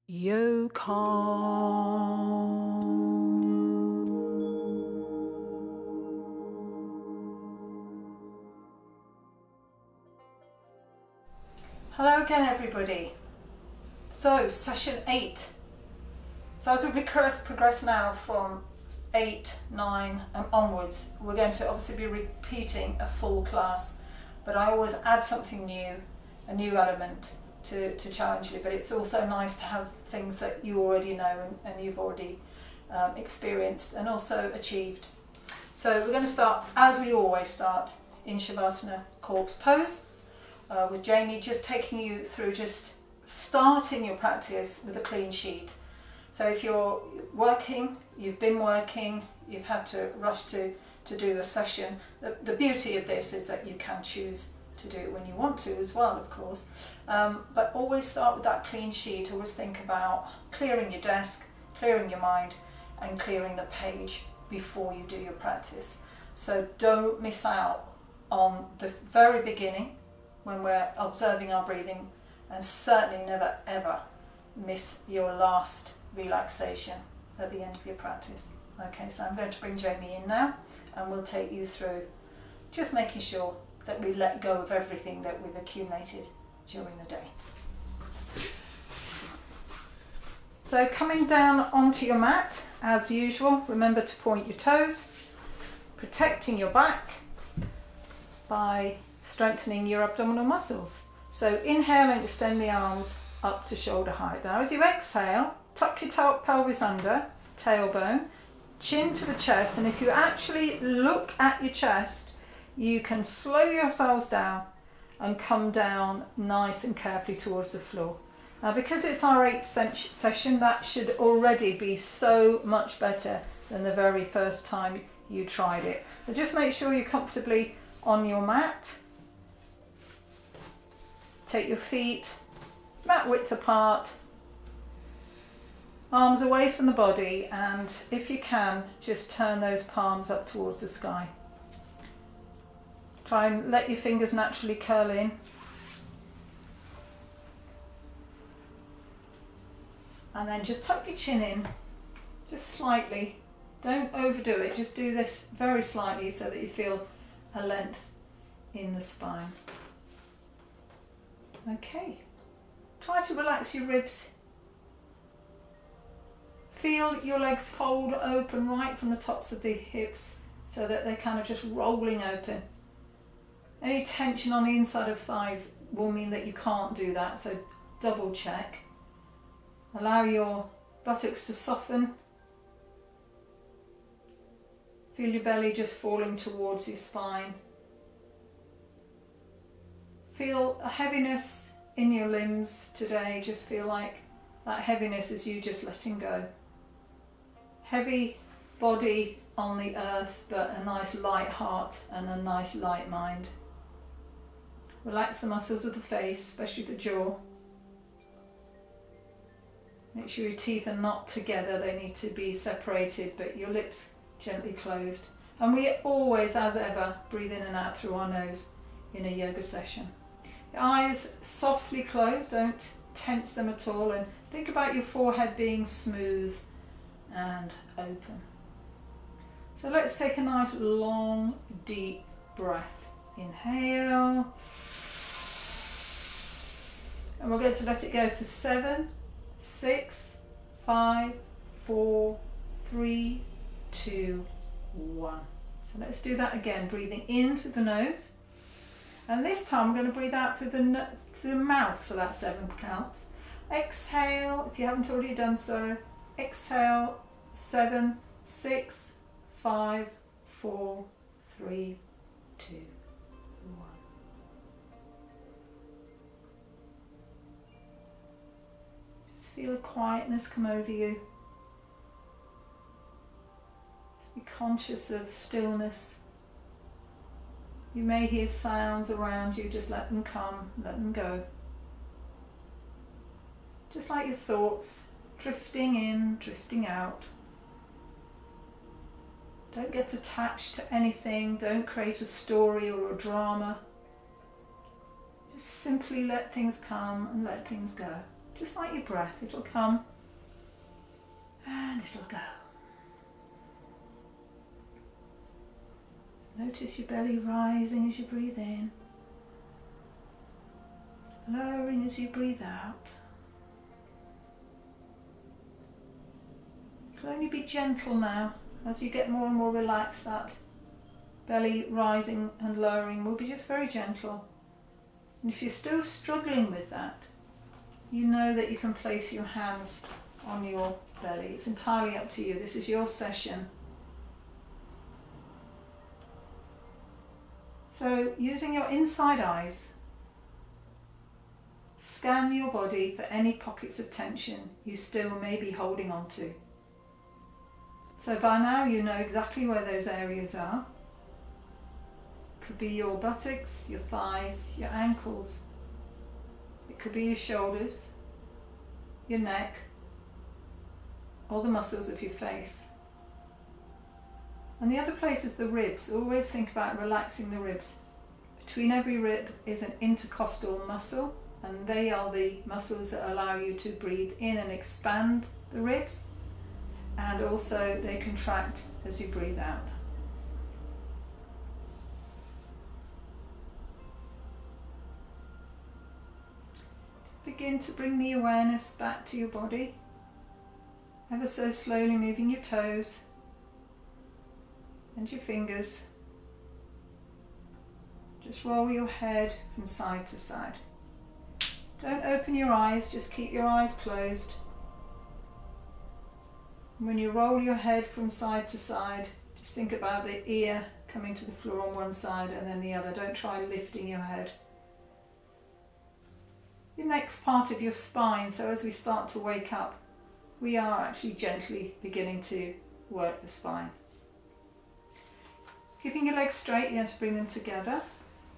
Hello again everybody. So session 8. So as we progress now from 8, 9 and onwards, we're going to obviously be repeating a full class, but I always add something new, a new element to challenge you, but it's also nice to have things that you already know and you've already experienced and also achieved. So we're going to start, as we always start, in Shavasana corpse pose, with Jamie just taking you through just starting your practice with a clean sheet. So if you're working, you've been working, you've had to rush to do a session, the beauty of this is that you can choose to do it when you want to as well, of course, but always start with that clean sheet. Always think about clearing your desk, clearing your mind and clearing the page before you do your practice. So don't miss out on the very beginning when we're observing our breathing, and certainly never ever miss your last relaxation at the end of your practice. Okay, so I'm going to bring Jamie in now and we'll take you through just making sure that we let go of everything that we've accumulated during the day. So coming down onto your mat, as usual, remember to point your toes, protecting your back by strengthening your abdominal muscles. So inhale and extend the arms up to shoulder height. Now as you exhale, tuck your pelvis under, tailbone, chin to the chest, and if you actually look at your chest, you can slow yourselves down and come down nice and carefully towards the floor. Now because it's our 8th session, that should already be so much better than the very first time you tried it. So just make sure you're comfortably on your mat. Take your feet mat width apart, arms away from the body, and if you can, just turn those palms up towards the sky. Try and let your fingers naturally curl in. And then just tuck your chin in, just slightly. Don't overdo it, just do this very slightly so that you feel a length in the spine. Okay, try to relax your ribs. Feel your legs fold open right from the tops of the hips so that they're kind of just rolling open. Any tension on the inside of thighs will mean that you can't do that, so double check. Allow your buttocks to soften. Feel your belly just falling towards your spine. Feel a heaviness in your limbs today. Just feel like that heaviness is you just letting go. Heavy body on the earth, but a nice light heart and a nice light mind. Relax the muscles of the face, especially the jaw. Make sure your teeth are not together, they need to be separated, but your lips gently closed. And we always, as ever, breathe in and out through our nose in a yoga session. Your eyes softly closed, don't tense them at all, and think about your forehead being smooth and open. So let's take a nice long deep breath. Inhale, and we're going to let it go for 7, 6, 5, 4, 3, 2, 1. So let's do that again, breathing in through the nose, and this time I'm going to breathe out through the mouth for that 7 counts. Exhale, if you haven't already done so. Exhale, 7, 6, 5, 4, 3, 2, 1. Just feel a quietness come over you. Just be conscious of stillness. You may hear sounds around you, just let them come, let them go. Just like your thoughts, drifting in, drifting out. Don't get attached to anything, don't create a story or a drama. Just simply let things come and let things go. just like your breath. It'll come and it'll go. Notice your belly rising as you breathe in, lowering as you breathe out. It'll only be gentle now. As you get more and more relaxed, that belly rising and lowering will be just very gentle. And if you're still struggling with that, you know that you can place your hands on your belly. It's entirely up to you. This is your session. So, using your inside eyes, scan your body for any pockets of tension you still may be holding on to. So by now you know exactly where those areas are. Could be your buttocks, your thighs, your ankles. It could be your shoulders, your neck, or the muscles of your face. And the other place is the ribs. Always think about relaxing the ribs. Between every rib is an intercostal muscle, and they are the muscles that allow you to breathe in and expand the ribs, and also they contract as you breathe out. Just begin to bring the awareness back to your body, ever so slowly moving your toes and your fingers. Just roll your head from side to side. Don't open your eyes, just keep your eyes closed. When you roll your head from side to side, just think about the ear coming to the floor on one side and then the other. Don't try lifting your head. The next part of your spine, so as we start to wake up, we are actually gently beginning to work the spine. Keeping your legs straight, you're going to bring them together.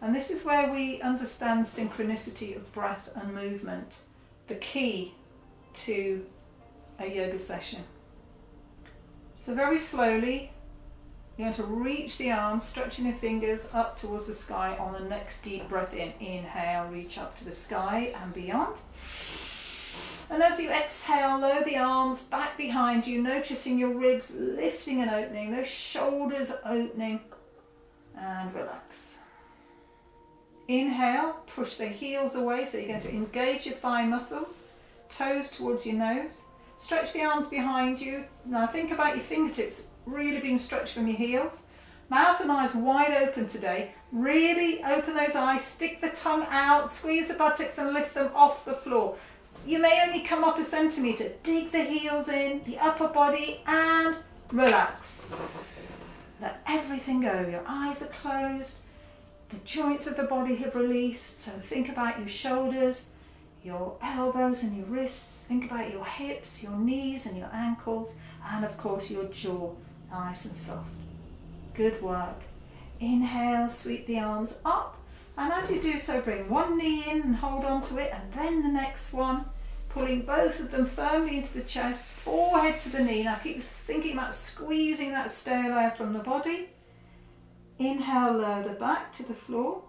And this is where we understand synchronicity of breath and movement, the key to a yoga session. So very slowly, you're going to reach the arms, stretching the fingers up towards the sky on the next deep breath in. Inhale, reach up to the sky and beyond. And as you exhale, lower the arms back behind you, noticing your ribs lifting and opening, those shoulders opening, and relax. Inhale, push the heels away, so you're going to engage your thigh muscles, toes towards your nose. Stretch the arms behind you. Now think about your fingertips really being stretched from your heels. Mouth and eyes wide open today. Really open those eyes, stick the tongue out, squeeze the buttocks and lift them off the floor. You may only come up a centimetre. Dig the heels in, the upper body, and relax. Let everything go. Your eyes are closed. The joints of the body have released. So think about your shoulders, your elbows and your wrists. Think about your hips, your knees and your ankles, and of course your jaw, nice and soft. Good work. Inhale, sweep the arms up, and as you do so, bring one knee in and hold on to it, and then the next one, pulling both of them firmly into the chest, forehead to the knee. Now keep thinking about squeezing that stairway from the body. Inhale, lower the back to the floor.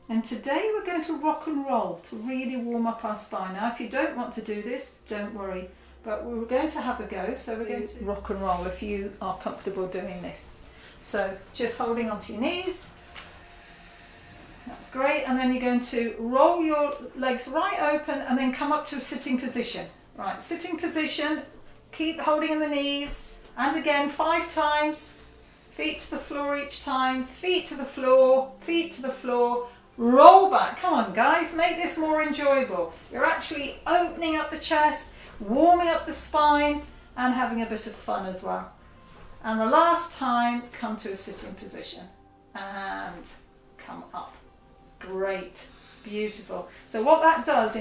And today we're going to rock and roll to really warm up our spine. Now if you don't want to do this, don't worry, but we're going to have a go. So we're going to rock and roll if you are comfortable doing this. So just holding onto your knees. That's great. And then you're going to roll your legs right open and then come up to a sitting position. Right, sitting position, keep holding in the knees. And again, 5 times. Feet to the floor each time, feet to the floor, feet to the floor. Roll back. Come on guys, make this more enjoyable. You're actually opening up the chest, warming up the spine, and having a bit of fun as well. And the last time, come to a sitting position and come up. Great, beautiful. So what that does,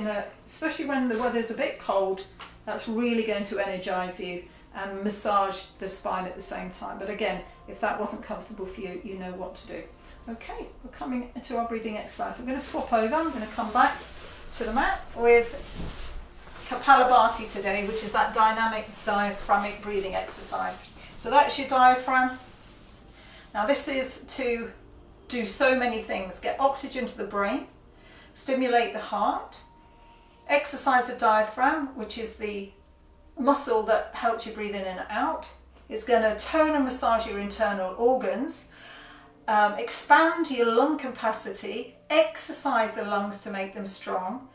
especially when the weather's a bit cold, that's really going to energize you and massage the spine at the same time. But again, if that wasn't comfortable for you, you know what to do. Okay, we're coming to our breathing exercise. I'm going to swap over. I'm going to come back to the mat with Kapalabhati today, which is that dynamic diaphragmic breathing exercise. So that's your diaphragm. Now this is to do so many things. Get oxygen to the brain, stimulate the heart, exercise the diaphragm, which is the muscle that helps you breathe in and out. It's going to tone and massage your internal organs, expand your lung capacity, exercise the lungs to make them strong,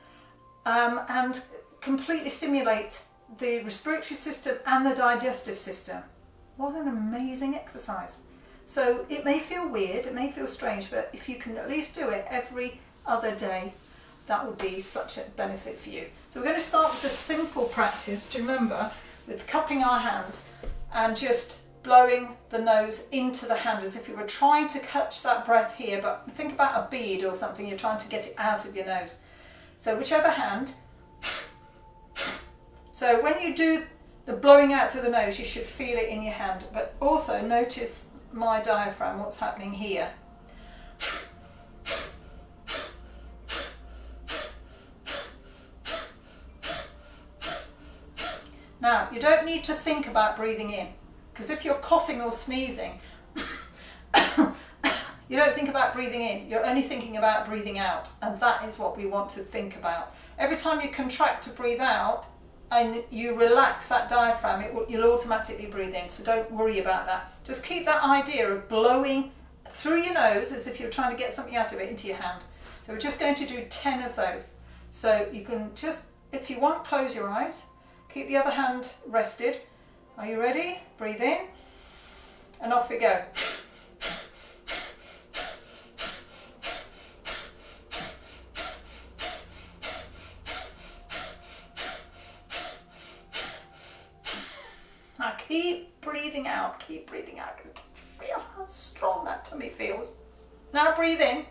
and completely stimulate the respiratory system and the digestive system. What an amazing exercise. So it may feel weird, it may feel strange, but if you can at least do it every other day, that would be such a benefit for you. So we're going to start with a simple practice to remember, with cupping our hands and just blowing the nose into the hand as if you were trying to catch that breath here, but think about a bead or something, you're trying to get it out of your nose. So whichever hand. So when you do the blowing out through the nose, you should feel it in your hand, but also notice my diaphragm, what's happening here. Now, you don't need to think about breathing in, because if you're coughing or sneezing, you don't think about breathing in, you're only thinking about breathing out, and that is what we want to think about. Every time you contract to breathe out and you relax that diaphragm, you'll automatically breathe in, so don't worry about that. Just keep that idea of blowing through your nose as if you're trying to get something out of it into your hand. So we're just going to do 10 of those. So you can just, if you want, close your eyes. Keep the other hand rested. Are you ready? Breathe in and off we go. Now keep breathing out, keep breathing out. Feel how strong that tummy feels. Now breathe in.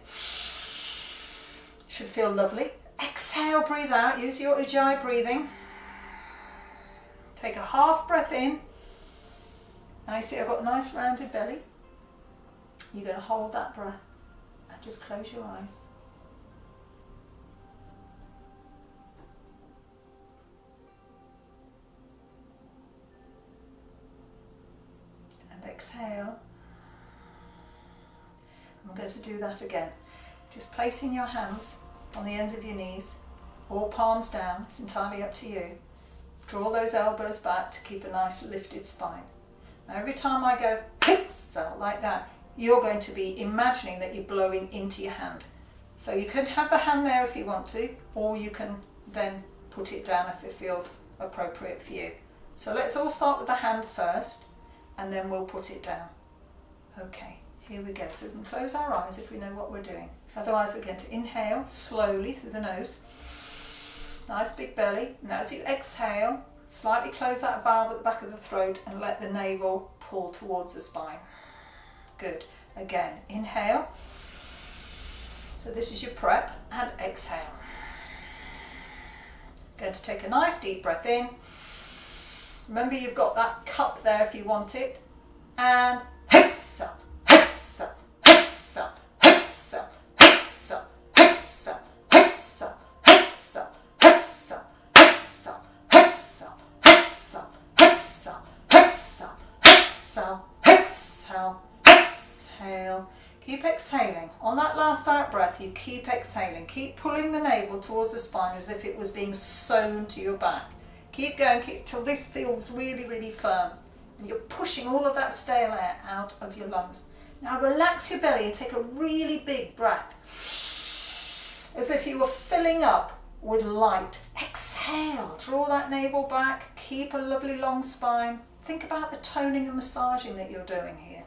Should feel lovely. Exhale, breathe out. Use your Ujjayi breathing. Take a half breath in. Now you see I've got a nice rounded belly. You're going to hold that breath and just close your eyes. And exhale. I'm going to do that again. Just placing your hands on the ends of your knees, or palms down, it's entirely up to you. Draw those elbows back to keep a nice lifted spine. Now every time I go so like that, you're going to be imagining that you're blowing into your hand. So you can have the hand there if you want to, or you can then put it down if it feels appropriate for you. So let's all start with the hand first, and then we'll put it down. Okay, here we go. So we can close our eyes if we know what we're doing. Otherwise we're going to inhale slowly through the nose. Nice big belly. Now as you exhale, slightly close that valve at the back of the throat and let the navel pull towards the spine. Good. Again, inhale. So this is your prep, and exhale. Going to take a nice deep breath in. Remember you've got that cup there if you want it. And exhale, exhale, exhale, exhale, exhale, exhale, exhale, exhale, exhale, exhale, exhale, exhale, exhale, exhale, exhale, exhale, exhale. Keep exhaling. On that last out breath, you keep exhaling. Keep pulling the navel towards the spine as if it was being sewn to your back. Keep going till this feels really, really firm. And you're pushing all of that stale air out of your lungs. Now relax your belly and take a really big breath, as if you were filling up with light. Exhale, draw that navel back, keep a lovely long spine. Think about the toning and massaging that you're doing here.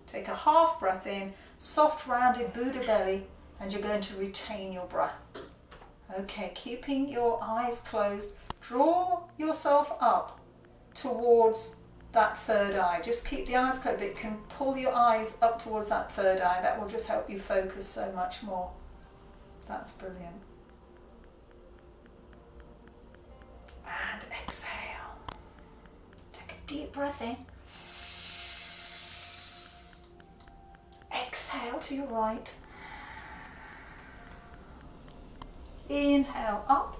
Take a half breath in, soft rounded Buddha belly, and you're going to retain your breath. Okay, keeping your eyes closed, draw yourself up towards that third eye. Just keep the eyes closed, but you can pull your eyes up towards that third eye. That will just help you focus so much more. That's brilliant. And exhale. Take a deep breath in. Exhale to your right. Inhale up.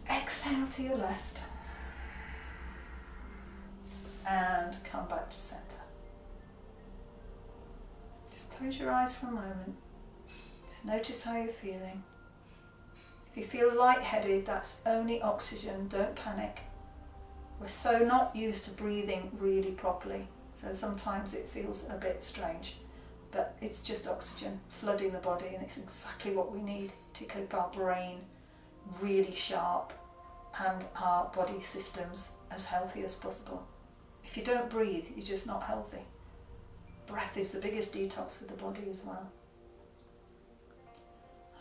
Exhale to your left. And come back to center. Just close your eyes for a moment. Just notice how you're feeling. If you feel lightheaded, that's only oxygen, don't panic. We're so not used to breathing really properly, so sometimes it feels a bit strange, but it's just oxygen flooding the body, and it's exactly what we need to keep our brain really sharp and our body systems as healthy as possible. If you don't breathe, you're just not healthy. Breath is the biggest detox for the body as well.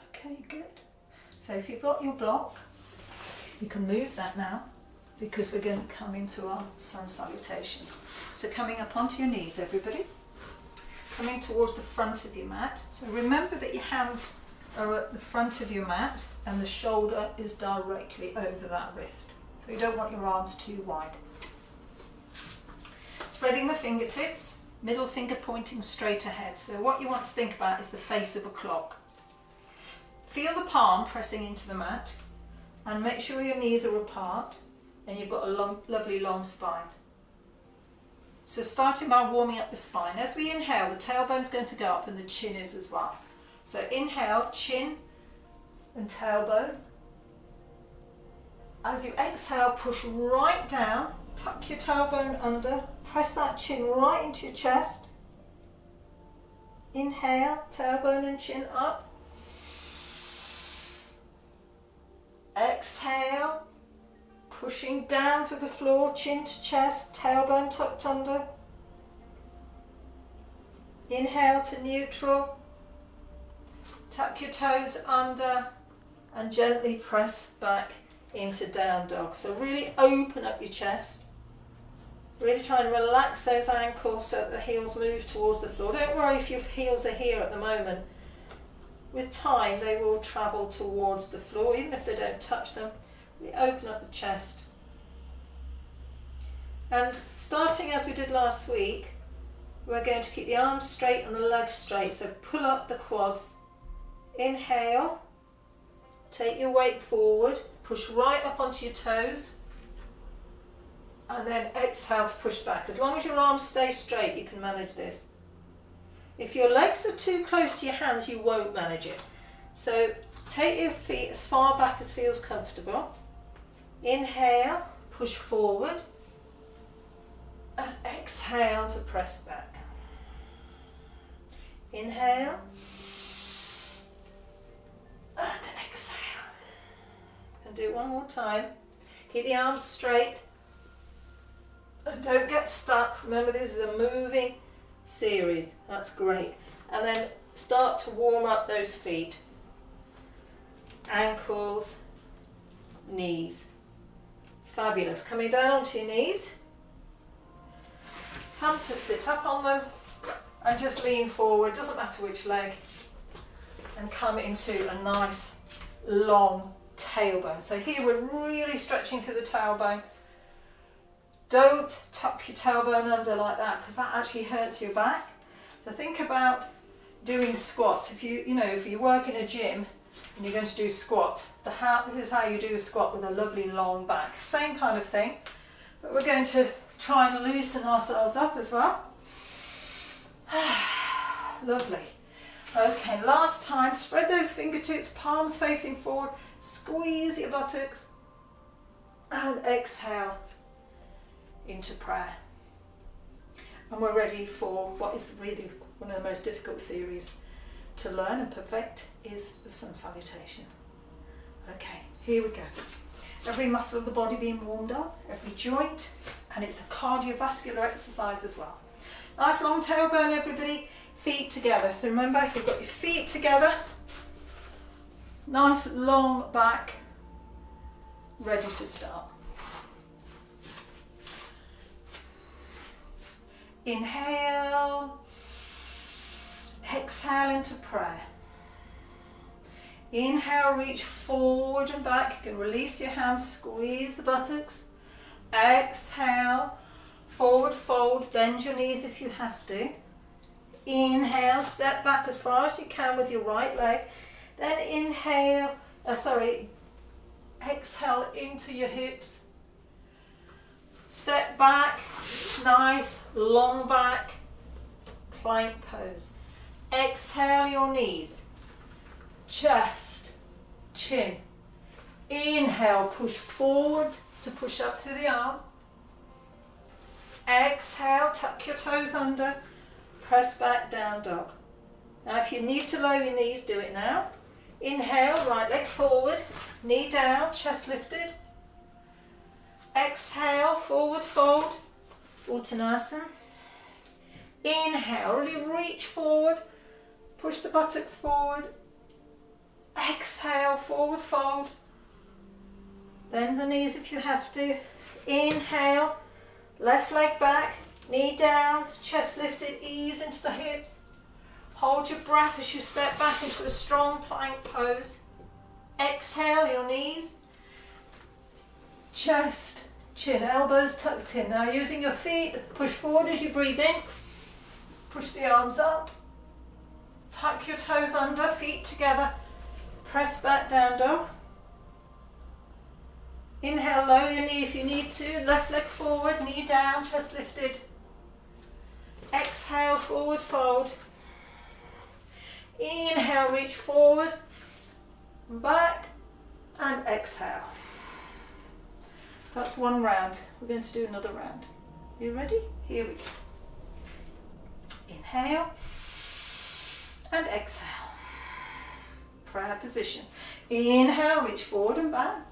Okay, good. So if you've got your block, you can move that now, because we're going to come into our sun salutations. So coming up onto your knees, everybody. Coming towards the front of your mat. So remember that your hands are at the front of your mat and the shoulder is directly over that wrist. So you don't want your arms too wide. Spreading the fingertips, middle finger pointing straight ahead. So what you want to think about is the face of a clock. Feel the palm pressing into the mat and make sure your knees are apart and you've got a lovely long spine. So starting by warming up the spine. As we inhale, the tailbone's going to go up and the chin is as well. So inhale, chin and tailbone. As you exhale, push right down, tuck your tailbone under, press that chin right into your chest. Inhale, tailbone and chin up. Exhale, pushing down through the floor, chin to chest, tailbone tucked under. Inhale to neutral. Tuck your toes under and gently press back into down dog. So really open up your chest. Really try and relax those ankles so that the heels move towards the floor. Don't worry if your heels are here at the moment. With time, they will travel towards the floor, even if they don't touch them. We open up the chest. And starting as we did last week, we're going to keep the arms straight and the legs straight. So pull up the quads. Inhale. Take your weight forward. Push right up onto your toes. And then exhale to push back. As long as your arms stay straight, you can manage this. If your legs are too close to your hands, you won't manage it. So take your feet as far back as feels comfortable. Inhale, push forward. And exhale to press back. Inhale. And exhale. And do it one more time. Keep the arms straight. And don't get stuck. Remember, this is a moving series. That's great. And then start to warm up those feet. Ankles, knees. Fabulous. Coming down onto your knees. Come to sit up on them and just lean forward, doesn't matter which leg, and come into a nice long tailbone. So here we're really stretching through the tailbone. Don't tuck your tailbone under like that, because that actually hurts your back. So think about doing squats. If you work in a gym and you're going to do squats, this is how you do a squat with a lovely long back. Same kind of thing, but we're going to try and loosen ourselves up as well. Lovely. Okay, last time, spread those fingertips, palms facing forward, squeeze your buttocks, and exhale into prayer. And we're ready for what is really one of the most difficult series to learn and perfect, is the sun salutation. Okay, here we go. Every muscle of the body being warmed up, every joint, and it's a cardiovascular exercise as well. Nice long tailbone, everybody. Feet together. So remember, if you've got your feet together, nice long back, ready to start. Inhale, exhale into prayer. Inhale, reach forward and back. You can release your hands, squeeze the buttocks. Exhale, forward fold, bend your knees if you have to. Inhale, step back as far as you can with your right leg. Then exhale into your hips. Step back, nice long back, plank pose. Exhale your knees, chest, chin, Inhale, push forward to push up through the arm. Exhale, tuck your toes under, press back, down dog. Now if you need to lower your knees, do it now. Inhale, right leg forward, knee down, chest lifted. Exhale, forward fold, Uttanasana. Inhale, really reach forward, push the buttocks forward. Exhale, forward fold. Bend the knees if you have to. Inhale, left leg back, knee down, chest lifted, ease into the hips. Hold your breath as you step back into a strong plank pose. Exhale, your knees, chest, chin, elbows tucked in. Now using your feet, push forward as you breathe in. Push the arms up. Tuck your toes under, feet together. Press back, down dog. Inhale, lower your knee if you need to. Left leg forward, knee down, chest lifted. Exhale, forward fold. Inhale, reach forward, back, and exhale. That's one round. We're going to do another round. You ready? Here we go. Inhale and exhale. Prayer position. Inhale, reach forward and back.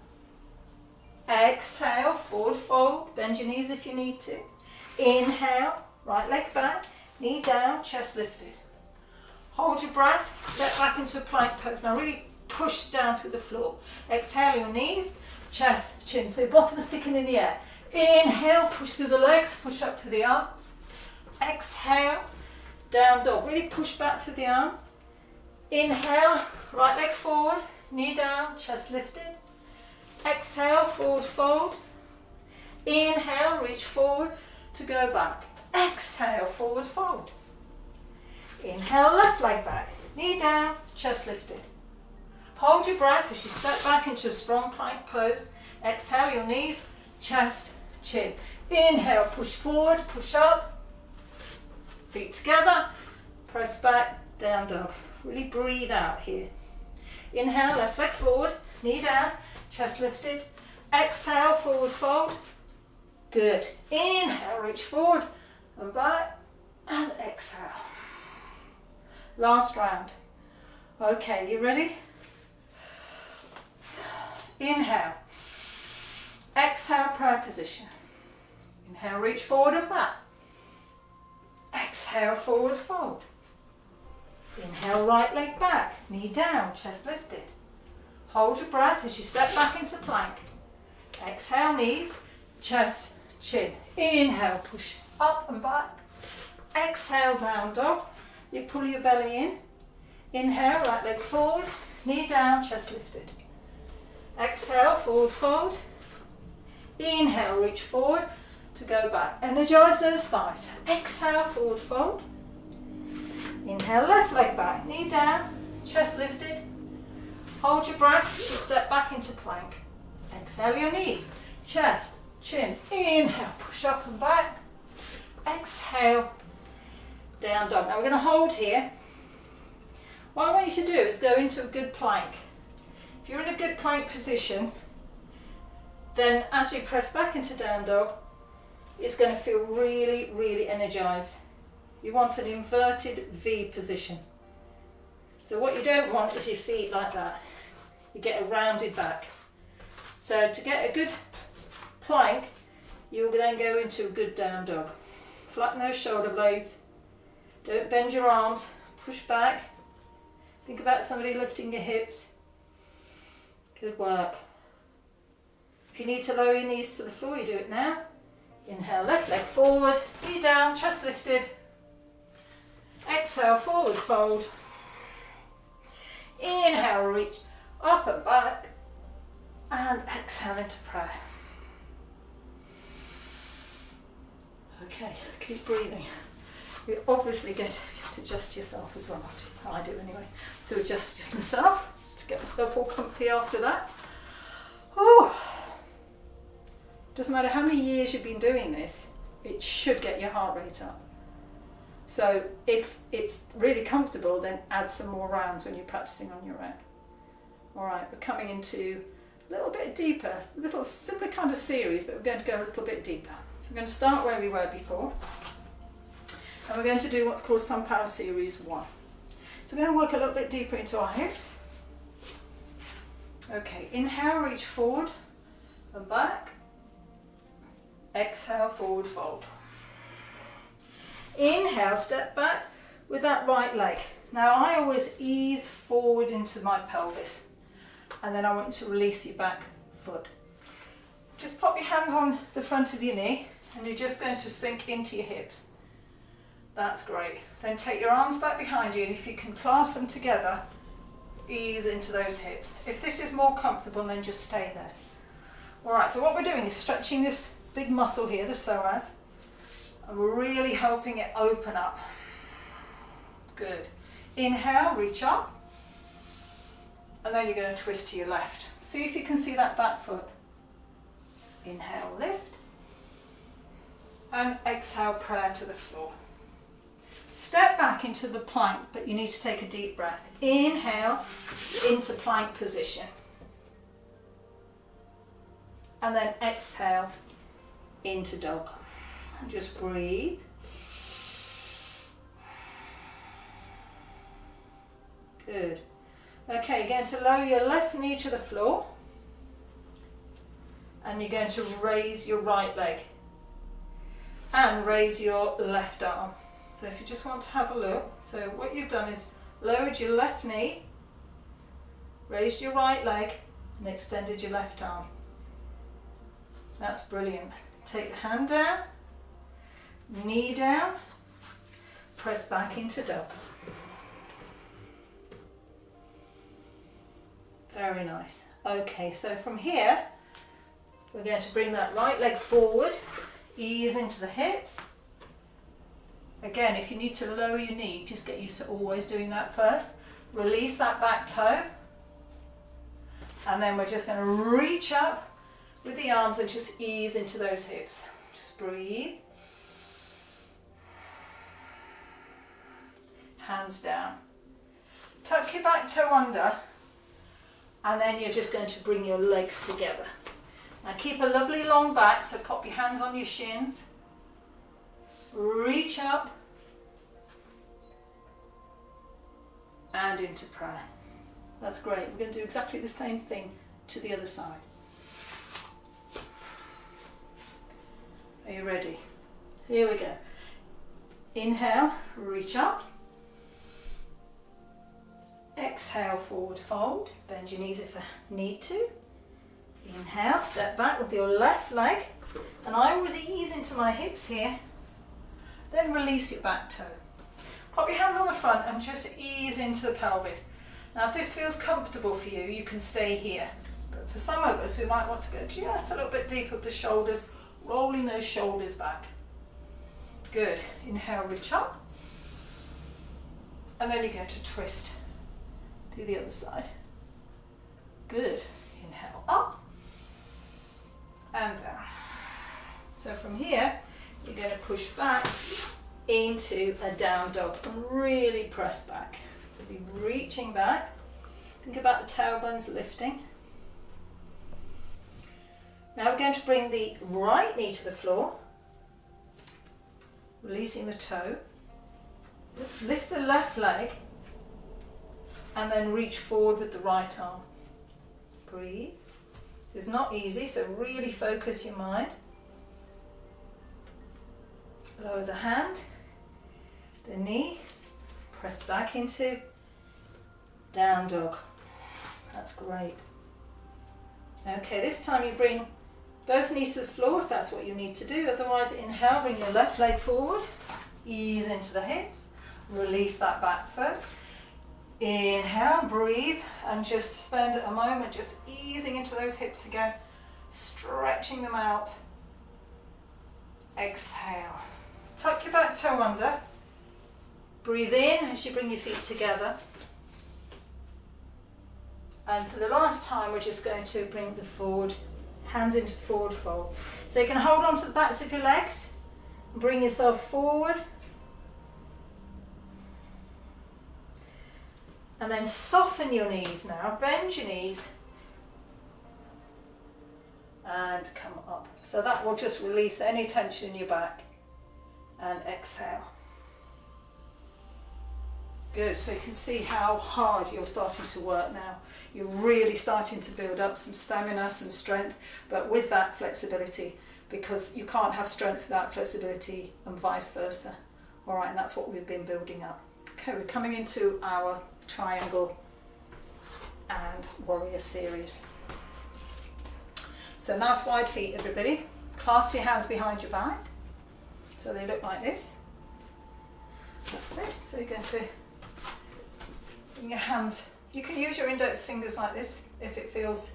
Exhale, forward fold. Bend your knees if you need to. Inhale, right leg back, knee down, chest lifted. Hold your breath, step back into a plank pose. Now really push down through the floor. Exhale your knees, chest, chin. So your bottom is sticking in the air. Inhale, push through the legs, push up through the arms. Exhale, down dog. Really push back through the arms. Inhale, right leg forward, knee down, chest lifted. Exhale, forward fold. Inhale, reach forward to go back. Exhale, forward fold. Inhale, left leg back, knee down, chest lifted. Hold your breath as you step back into a strong plank pose. Exhale your knees, chest, chin. Inhale, push forward, push up. Feet together, press back, down dog. Really breathe out here. Inhale, left leg forward, knee down, chest lifted. Exhale, forward fold. Good. Inhale, reach forward and back, and exhale. Last round. Okay, you ready? Inhale. Exhale, prayer position. Inhale, reach forward and back. Exhale, forward fold. Inhale, right leg back, knee down, chest lifted. Hold your breath as you step back into plank. Exhale, knees, chest, chin. Inhale, push up and back. Exhale, down dog. You pull your belly in. Inhale, right leg forward, knee down, chest lifted. Exhale, forward fold. Inhale, reach forward to go back. Energize those thighs. Exhale, forward fold. Inhale, left leg back, knee down, chest lifted. Hold your breath to step back into plank. Exhale your knees, chest, chin. Inhale, push up and back. Exhale, down dog. Now we're going to hold here. What I want you to do is go into a good plank. If you're in a good plank position, then as you press back into down dog, it's going to feel really, really energized. You want an inverted V position. So what you don't want is your feet like that. You get a rounded back. So to get a good plank, you'll then go into a good down dog. Flatten those shoulder blades. Don't bend your arms. Push back. Think about somebody lifting your hips. Good work. If you need to lower your knees to the floor, you do it now. Inhale, left leg forward, knee down, chest lifted. Exhale, forward fold. Inhale, reach up and back. And exhale into prayer. Okay, keep breathing. You're obviously going to have to adjust yourself as well. I do anyway. To adjust myself, to get myself all comfy after that. Oh, doesn't matter how many years you've been doing this, it should get your heart rate up. So if it's really comfortable, then add some more rounds when you're practicing on your own. All right, we're coming into a little bit deeper, a little similar kind of series, but we're going to go a little bit deeper. So we're going to start where we were before, and we're going to do what's called Sun Power Series 1. So we're going to work a little bit deeper into our hips. Okay, inhale, reach forward and back. Exhale, forward fold. Inhale, step back with that right leg. Now I always ease forward into my pelvis, and then I want you to release your back foot. Just pop your hands on the front of your knee, and you're just going to sink into your hips. That's great. Then take your arms back behind you, and if you can clasp them together, ease into those hips. If this is more comfortable, then just stay there. All right, so what we're doing is stretching this big muscle here, the psoas, and we're really helping it open up. Good. Inhale, reach up, and then you're going to twist to your left. See if you can see that back foot. Inhale, lift, and exhale, prayer to the floor. Step back into the plank, but you need to take a deep breath. Inhale into plank position. And then exhale into dog. And just breathe. Good. Okay, you're going to lower your left knee to the floor. And you're going to raise your right leg. And raise your left arm. So if you just want to have a look, so what you've done is lowered your left knee, raised your right leg, and extended your left arm. That's brilliant. Take the hand down, knee down, press back into dog. Very nice. Okay, so from here, we're going to bring that right leg forward, ease into the hips. Again, if you need to lower your knee, just get used to always doing that first. Release that back toe. And then we're just going to reach up with the arms and just ease into those hips. Just breathe. Hands down. Tuck your back toe under. And then you're just going to bring your legs together. Now keep a lovely long back, so pop your hands on your shins. Reach up and into prayer. That's great. We're going to do exactly the same thing to the other side. Are you ready? Here we go. Inhale, reach up. Exhale, forward fold. Bend your knees if you need to. Inhale, step back with your left leg. And I always ease into my hips here. Then release your back toe. Pop your hands on the front and just ease into the pelvis. Now if this feels comfortable for you, you can stay here. But for some of us, we might want to go just a little bit deeper with the shoulders, rolling those shoulders back. Good. Inhale, reach up. And then you're going to twist to the other side. Good. Inhale, up and down. So from here, you're going to push back into a down dog and really press back. You'll be reaching back. Think about the tailbones lifting. Now we're going to bring the right knee to the floor, releasing the toe. Lift the left leg and then reach forward with the right arm. Breathe. This is not easy, so really focus your mind. Lower the hand, the knee, press back into down dog. That's great. Okay, this time you bring both knees to the floor if that's what you need to do. Otherwise, inhale, bring your left leg forward, ease into the hips, release that back foot. Inhale, breathe, and just spend a moment just easing into those hips again, stretching them out. Exhale. Tuck your back toe under. Breathe in as you bring your feet together. And for the last time, we're just going to bring the forward, hands into forward fold. So you can hold on to the backs of your legs, and bring yourself forward. And then soften your knees now, bend your knees. and come up. So that will just release any tension in your back, and exhale. Good, so you can see how hard you're starting to work now. You're really starting to build up some stamina, some strength, but with that flexibility, because you can't have strength without flexibility and vice versa. All right, and that's what we've been building up. Okay, we're coming into our triangle and warrior series. So nice wide feet, everybody. Clasp your hands behind your back, so they look like this. That's it. So you're going to bring your hands, you can use your index fingers like this if it feels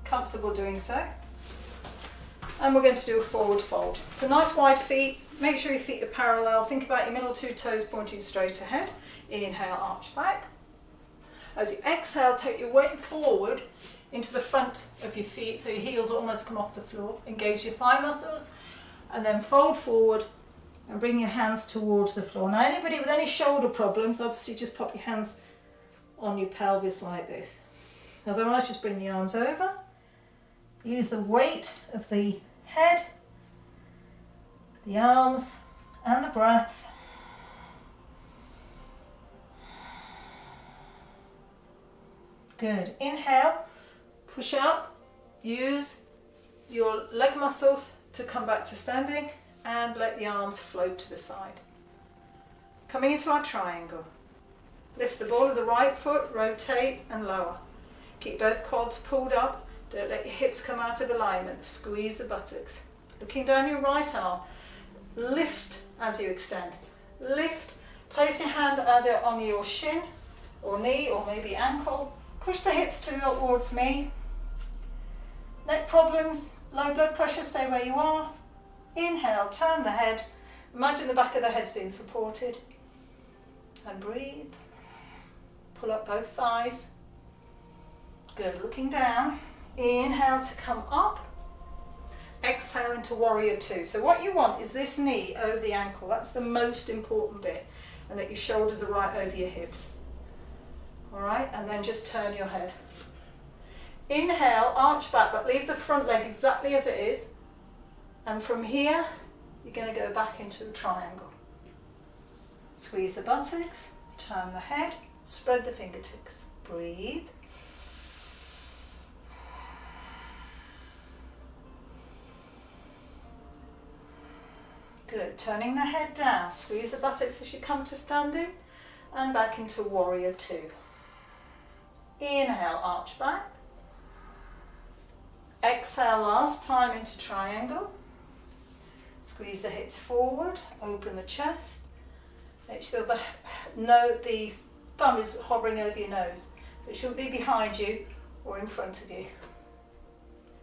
comfortable doing so. And we're going to do a forward fold. So nice wide feet, make sure your feet are parallel. Think about your middle two toes pointing straight ahead. Inhale, arch back. As you exhale, take your weight forward into the front of your feet, so your heels almost come off the floor. Engage your thigh muscles, and then fold forward and bring your hands towards the floor. Now anybody with any shoulder problems, obviously just pop your hands on your pelvis like this. Otherwise just bring the arms over. Use the weight of the head, the arms and the breath. Good. Inhale, push up, use your leg muscles to come back to standing, and let the arms float to the side. Coming into our triangle. Lift the ball of the right foot, rotate and lower. Keep both quads pulled up. Don't let your hips come out of alignment. Squeeze the buttocks. Looking down your right arm. Lift as you extend. Lift. Place your hand either on your shin or knee or maybe ankle. Push the hips towards me. Neck problems, low blood pressure, stay where you are. Inhale, turn the head. Imagine the back of the head's being supported. And breathe. Pull up both thighs. Good, looking down. Inhale to come up. Exhale into warrior two. So what you want is this knee over the ankle. That's the most important bit. And that your shoulders are right over your hips. All right, and then just turn your head. Inhale, arch back, but leave the front leg exactly as it is. And from here, you're going to go back into a triangle. Squeeze the buttocks, turn the head, spread the fingertips. Breathe. Good, turning the head down. Squeeze the buttocks as you come to standing, and back into warrior two. Inhale, arch back. Exhale, last time into triangle. Squeeze the hips forward, open the chest. Make sure the thumb is hovering over your nose. So it shouldn't be behind you or in front of you.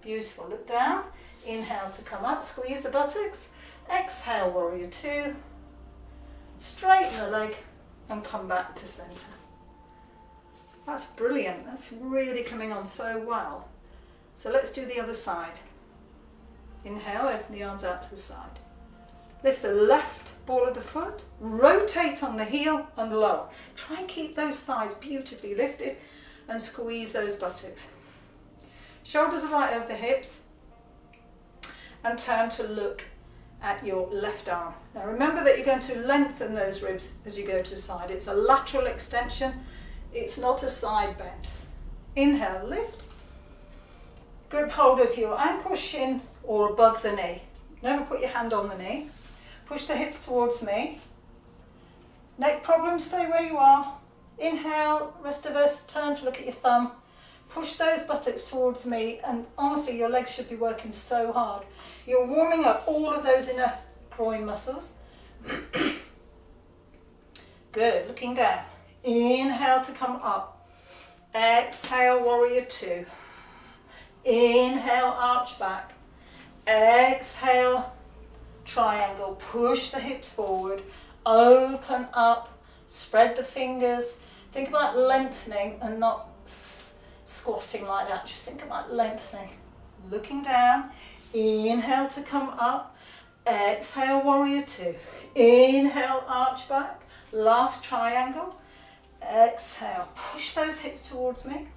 Beautiful, look down. Inhale to come up, squeeze the buttocks. Exhale, warrior two. Straighten the leg and come back to center. That's brilliant, that's really coming on so well. So let's do the other side. Inhale, open the arms out to the side. Lift the left ball of the foot, rotate on the heel and lower. Try and keep those thighs beautifully lifted and squeeze those buttocks. Shoulders are right over the hips, and turn to look at your left arm. Now remember that you're going to lengthen those ribs as you go to the side. It's a lateral extension, it's not a side bend. Inhale, lift. Grip hold of your ankle, shin or above the knee. Never put your hand on the knee. Push the hips towards me. Neck problems, stay where you are. Inhale, rest of us, turn to look at your thumb. Push those buttocks towards me, and honestly your legs should be working so hard. You're warming up all of those inner groin muscles. Good, looking down. Inhale to come up. Exhale, warrior two. Inhale, arch back. Exhale, triangle. Push the hips forward. Open up. Spread the fingers. Think about lengthening and not squatting like that. Just think about lengthening. Looking down. Inhale to come up. Exhale, warrior two. Inhale, arch back. Last triangle. Exhale. Push those hips towards me.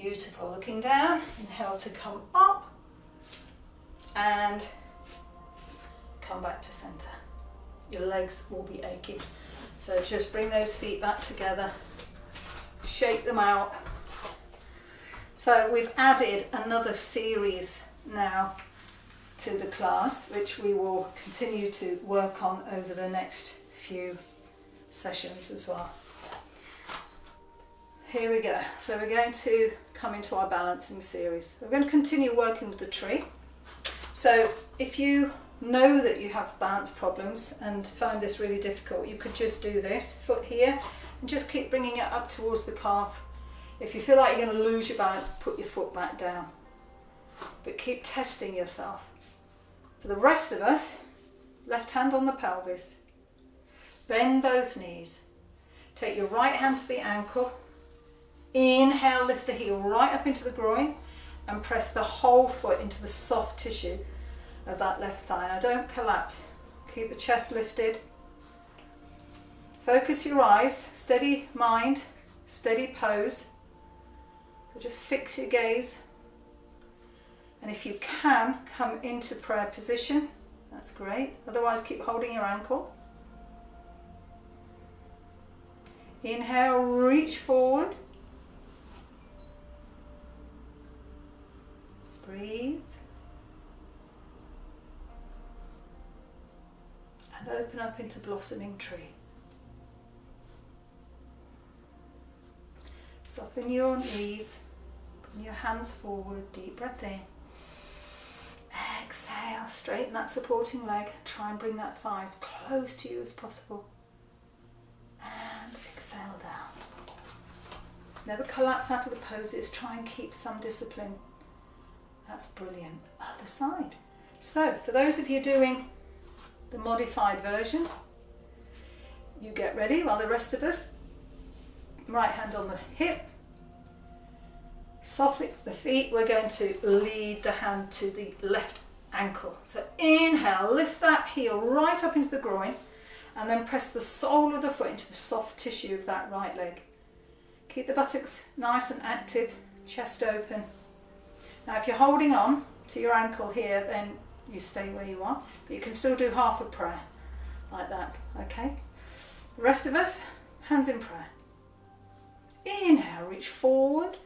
Beautiful. Looking down, inhale to come up and come back to center. Your legs will be aching. So just bring those feet back together, shake them out. So we've added another series now to the class, which we will continue to work on over the next few sessions as well. Here we go. So we're going to come into our balancing series. We're going to continue working with the tree. So if you know that you have balance problems and find this really difficult, you could just do this, foot here, and just keep bringing it up towards the calf. If you feel like you're going to lose your balance, put your foot back down. But keep testing yourself. For the rest of us, left hand on the pelvis. Bend both knees. Take your right hand to the ankle. Inhale, lift the heel right up into the groin and press the whole foot into the soft tissue of that left thigh. Now don't collapse. Keep the chest lifted. Focus your eyes, steady mind, steady pose. So just fix your gaze. And if you can, come into prayer position. That's great. Otherwise, keep holding your ankle. Inhale, reach forward. Breathe. And open up into blossoming tree. Soften your knees. Bring your hands forward. Deep breath in. Exhale. Straighten that supporting leg. Try and bring that thigh as close to you as possible. And exhale down. Never collapse out of the poses. Try and keep some discipline. That's brilliant. Other side. So, for those of you doing the modified version, you get ready while the rest of us, right hand on the hip, softly the feet, we're going to lead the hand to the left ankle. So inhale, lift that heel right up into the groin and then press the sole of the foot into the soft tissue of that right leg. Keep the buttocks nice and active, chest open. Now if you're holding on to your ankle here, then you stay where you are, but you can still do half a prayer like that, okay? The rest of us, hands in prayer. Inhale, reach forward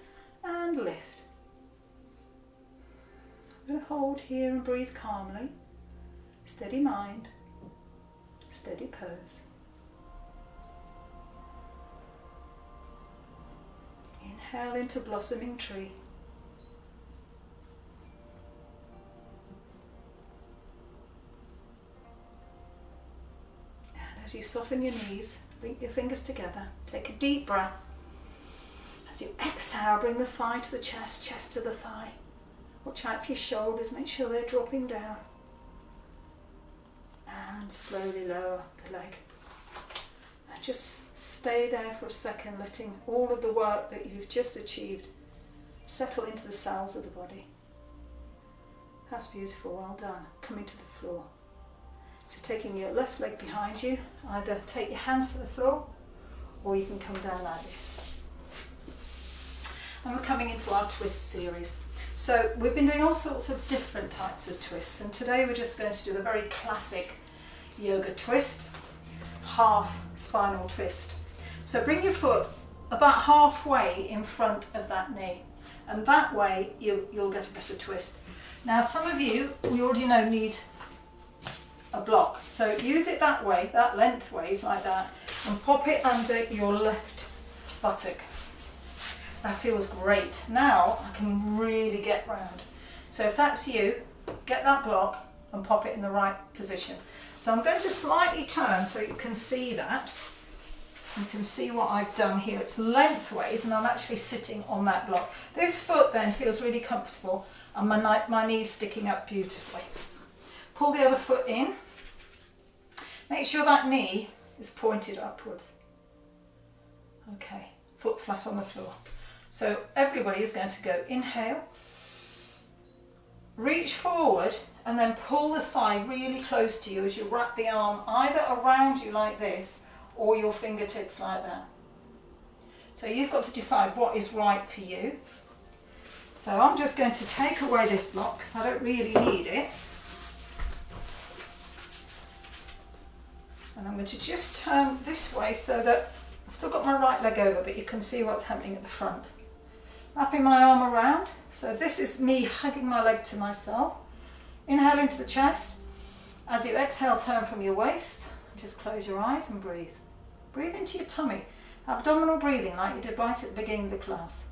and lift. I'm going to hold here and breathe calmly. Steady mind, steady pose. Inhale into blossoming tree. As you soften your knees, link your fingers together, take a deep breath. As you exhale, bring the thigh to the chest, chest to the thigh. Watch out for your shoulders, make sure they're dropping down. And slowly lower the leg. And just stay there for a second, letting all of the work that you've just achieved settle into the cells of the body. That's beautiful, well done. Coming to the floor. So taking your left leg behind you, either take your hands to the floor or you can come down like this. And we're coming into our twist series. So we've been doing all sorts of different types of twists, and today we're just going to do the very classic yoga twist, half spinal twist. So bring your foot about halfway in front of that knee, and that way you'll get a better twist. Now some of you, we already know, need a block, so use it that way, that lengthways like that, and pop it under your left buttock. That feels great. Now I can really get round. So if that's you, get that block and pop it in the right position. So I'm going to slightly turn so you can see that. You can see what I've done here. It's lengthways and I'm actually sitting on that block. This foot then feels really comfortable and my knee's sticking up beautifully. Pull the other foot in. Make sure that knee is pointed upwards. Okay, foot flat on the floor. So everybody is going to go inhale, reach forward and then pull the thigh really close to you as you wrap the arm either around you like this or your fingertips like that. So you've got to decide what is right for you. So I'm just going to take away this block because I don't really need it. And I'm going to just turn this way so that I've still got my right leg over, but you can see what's happening at the front. Wrapping my arm around. So this is me hugging my leg to myself. Inhale into the chest. As you exhale, turn from your waist. Just close your eyes and breathe. Breathe into your tummy. Abdominal breathing like you did right at the beginning of the class.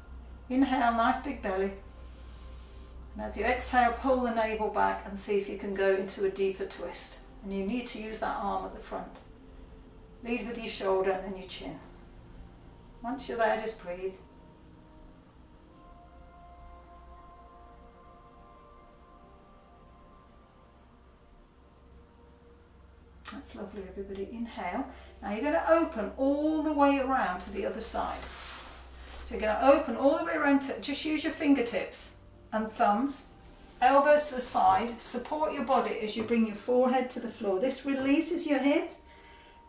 Inhale, nice big belly. And as you exhale, pull the navel back and see if you can go into a deeper twist. And you need to use that arm at the front. Lead with your shoulder and then your chin. Once you're there, just breathe. That's lovely, everybody. Inhale. Now you're going to open all the way around to the other side. So you're going to open all the way around. Just use your fingertips and thumbs. Elbows to the side. Support your body as you bring your forehead to the floor. This releases your hips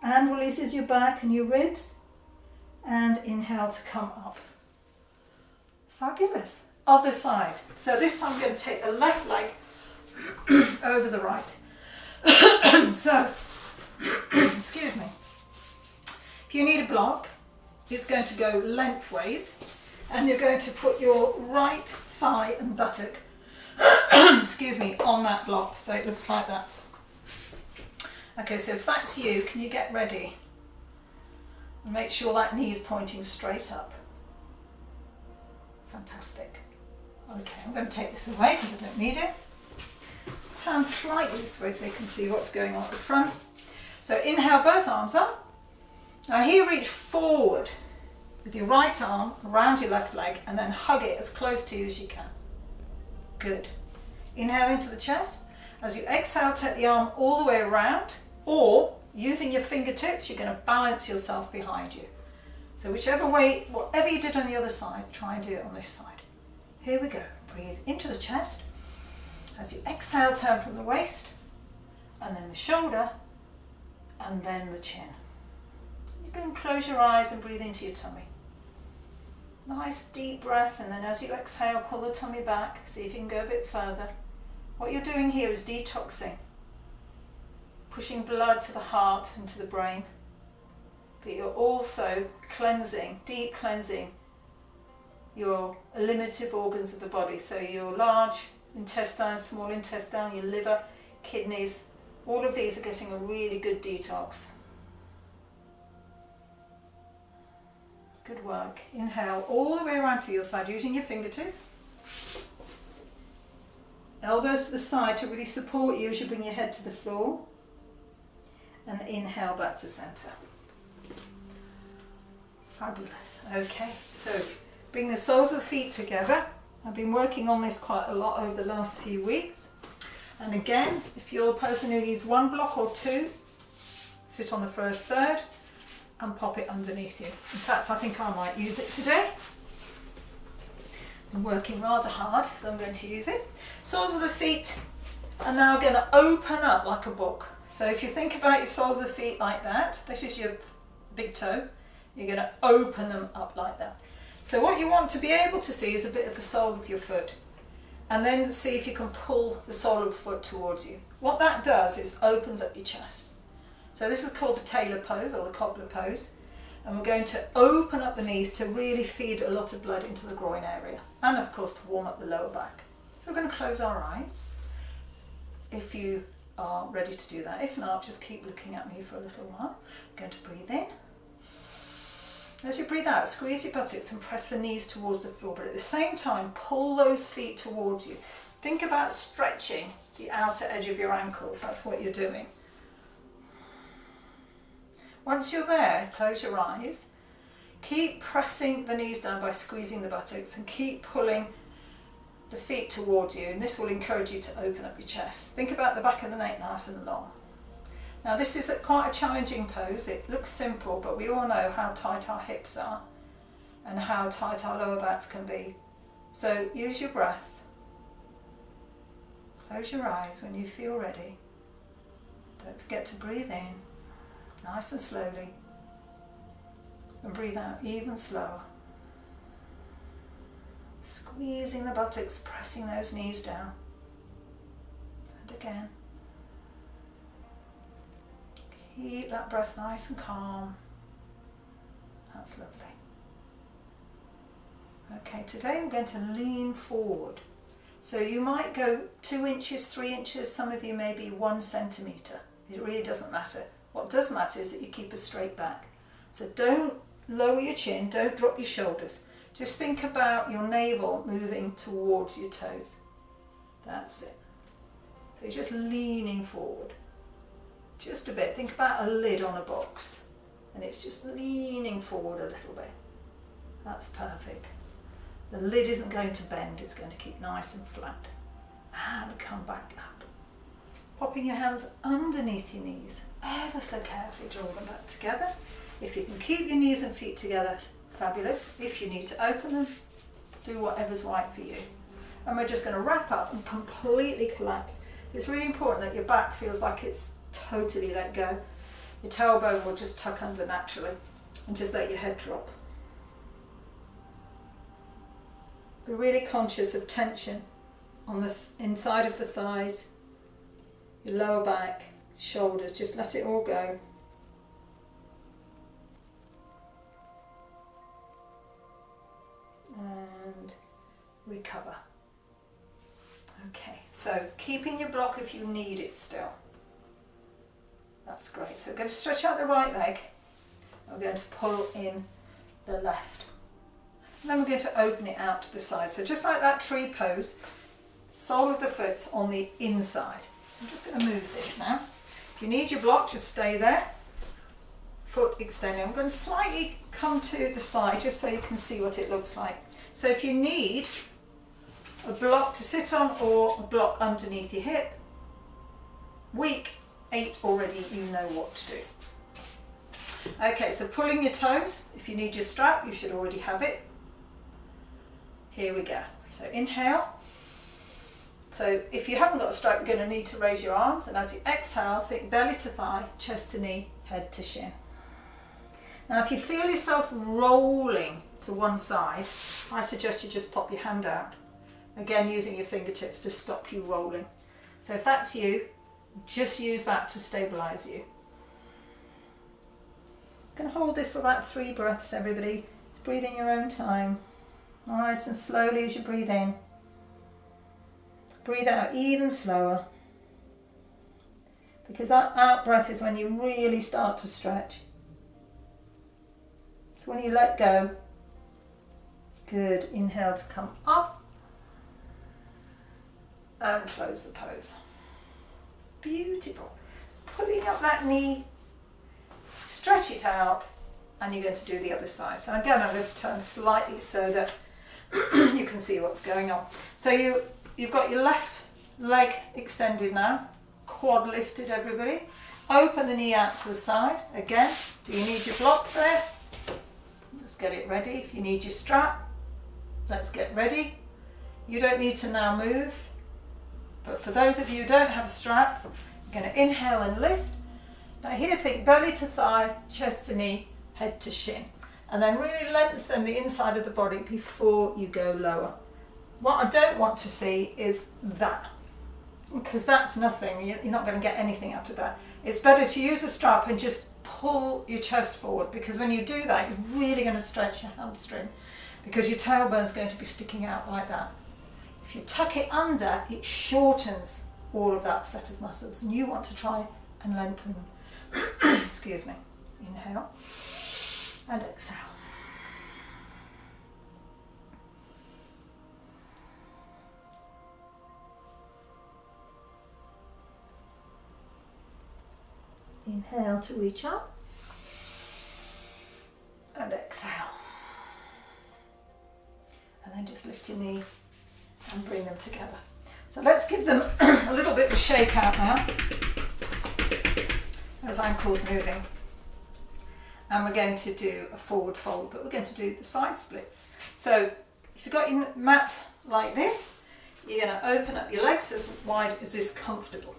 and releases your back and your ribs. And inhale to come up. Fabulous. Other side. So this time I'm going to take the left leg over the right. So, excuse me. If you need a block, it's going to go lengthways and you're going to put your right thigh and buttock excuse me, on that block, so it looks like that. Okay, so if that's you, can you get ready? And make sure that knee is pointing straight up. Fantastic. Okay, I'm going to take this away because I don't need it. Turn slightly this way so you can see what's going on at the front. So inhale, both arms up. Now here, reach forward with your right arm around your left leg and then hug it as close to you as you can. Good. Inhale into the chest. As you exhale, take the arm all the way around, or using your fingertips, you're going to balance yourself behind you. So whichever way, whatever you did on the other side, try and do it on this side. Here we go. Breathe into the chest. As you exhale, turn from the waist, and then the shoulder, and then the chin. You can close your eyes and breathe into your tummy. Nice deep breath, and then as you exhale, pull the tummy back, see if you can go a bit further. What you're doing here is detoxing, pushing blood to the heart and to the brain, but you're also cleansing, deep cleansing your eliminative organs of the body. So your large intestine, small intestine, your liver, kidneys, all of these are getting a really good detox. Good work. Inhale all the way around to the other side using your fingertips. Elbows to the side to really support you as you bring your head to the floor. And inhale back to center. Fabulous. Okay, so bring the soles of the feet together. I've been working on this quite a lot over the last few weeks. And again, if you're a person who needs one block or two, sit on the first third and pop it underneath you. In fact, I think I might use it today. I'm working rather hard, so I'm going to use it. Soles of the feet are now going to open up like a book. So if you think about your soles of the feet like that, this is your big toe, you're going to open them up like that. So what you want to be able to see is a bit of the sole of your foot, and then see if you can pull the sole of the foot towards you. What that does is opens up your chest. So this is called the tailor pose or the cobbler pose, and we're going to open up the knees to really feed a lot of blood into the groin area, and of course to warm up the lower back. So we're going to close our eyes if you are ready to do that. If not, just keep looking at me for a little while. I'm going to breathe in. As you breathe out, squeeze your buttocks and press the knees towards the floor, but at the same time pull those feet towards you. Think about stretching the outer edge of your ankles. That's what you're doing. Once you're there, close your eyes. Keep pressing the knees down by squeezing the buttocks and keep pulling the feet towards you, and this will encourage you to open up your chest. Think about the back of the neck nice and long. Now this is quite a challenging pose. It looks simple, but we all know how tight our hips are and how tight our lower backs can be. So use your breath. Close your eyes when you feel ready. Don't forget to breathe in, nice and slowly, and breathe out even slower. Squeeze squeezing the buttocks, pressing those knees down. And again. Keep that breath nice and calm. That's lovely. Okay, today I'm going to lean forward. So you might go 2 inches, 3 inches, some of you maybe 1 centimetre. It really doesn't matter. What does matter is that you keep a straight back. So don't lower your chin, don't drop your shoulders. Just think about your navel moving towards your toes. That's it. So you're just leaning forward. Just a bit. Think about a lid on a box. And it's just leaning forward a little bit. That's perfect. The lid isn't going to bend, it's going to keep nice and flat. And come back up. Popping your hands underneath your knees. Ever so carefully draw them back together. If you can keep your knees and feet together, fabulous. If you need to open them, do whatever's right for you. And we're just going to wrap up and completely collapse. It's really important that your back feels like it's totally let go. Your tailbone will just tuck under naturally and just let your head drop. Be really conscious of tension on the inside of the thighs, your lower back, shoulders, just let it all go. And recover. Okay, so keeping your block if you need it still. That's great. So we're going to stretch out the right leg. We're going to pull in the left. And then we're going to open it out to the side. So just like that tree pose, sole of the foot's on the inside. I'm just going to move this now. If you need your block, just stay there. Foot extending. I'm going to slightly come to the side just so you can see what it looks like. So if you need a block to sit on or a block underneath your hip, week 8 already, you know what to do. Okay, so pulling your toes. If you need your strap, you should already have it. Here we go. So inhale. So if you haven't got a strap, you're going to need to raise your arms, and as you exhale, think belly to thigh, chest to knee, head to shin. Now if you feel yourself rolling to one side, I suggest you just pop your hand out. Again, using your fingertips to stop you rolling. So if that's you, just use that to stabilise you. I'm going to hold this for about 3 breaths, everybody. Breathe in your own time. Nice and slowly as you breathe in. Breathe out even slower. Because that out breath is when you really start to stretch. So when you let go, good, inhale to come up and close the pose. Beautiful. Pulling up that knee, stretch it out, and you're going to do the other side. So again, I'm going to turn slightly so that you can see what's going on. So you've got your left leg extended now, quad lifted, everybody. Open the knee out to the side. Again, do you need your block there? Let's get it ready. If you need your strap, let's get ready. You don't need to now move, but for those of you who don't have a strap, you're going to inhale and lift. Now here, think belly to thigh, chest to knee, head to shin. And then really lengthen the inside of the body before you go lower. What I don't want to see is that, because that's nothing. You're not going to get anything out of that. It's better to use a strap and just pull your chest forward, because when you do that, you're really going to stretch your hamstring, because your tailbone's going to be sticking out like that. If you tuck it under, it shortens all of that set of muscles, and you want to try and lengthen them. Excuse me. Inhale and exhale. Inhale to reach up and exhale. And then just lift your knee and bring them together. So let's give them a little bit of a shake out now. Those ankles moving. And we're going to do a forward fold, but we're going to do the side splits. So if you've got your mat like this, you're going to open up your legs as wide as is comfortable.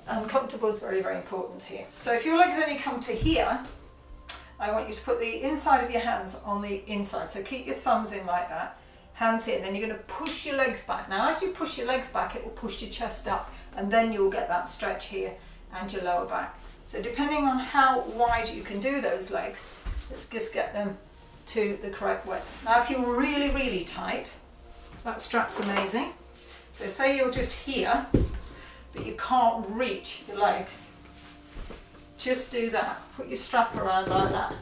And comfortable is very, very important here. So if your legs only come to here, I want you to put the inside of your hands on the inside. So keep your thumbs in like that. hands here, and then you're going to push your legs back. Now as you push your legs back, it will push your chest up, and then you'll get that stretch here and your lower back. So depending on how wide you can do those legs, let's just get them to the correct width. Now if you're really, really tight, that strap's amazing. So say you're just here, but you can't reach your legs. Just do that. Put your strap around like that.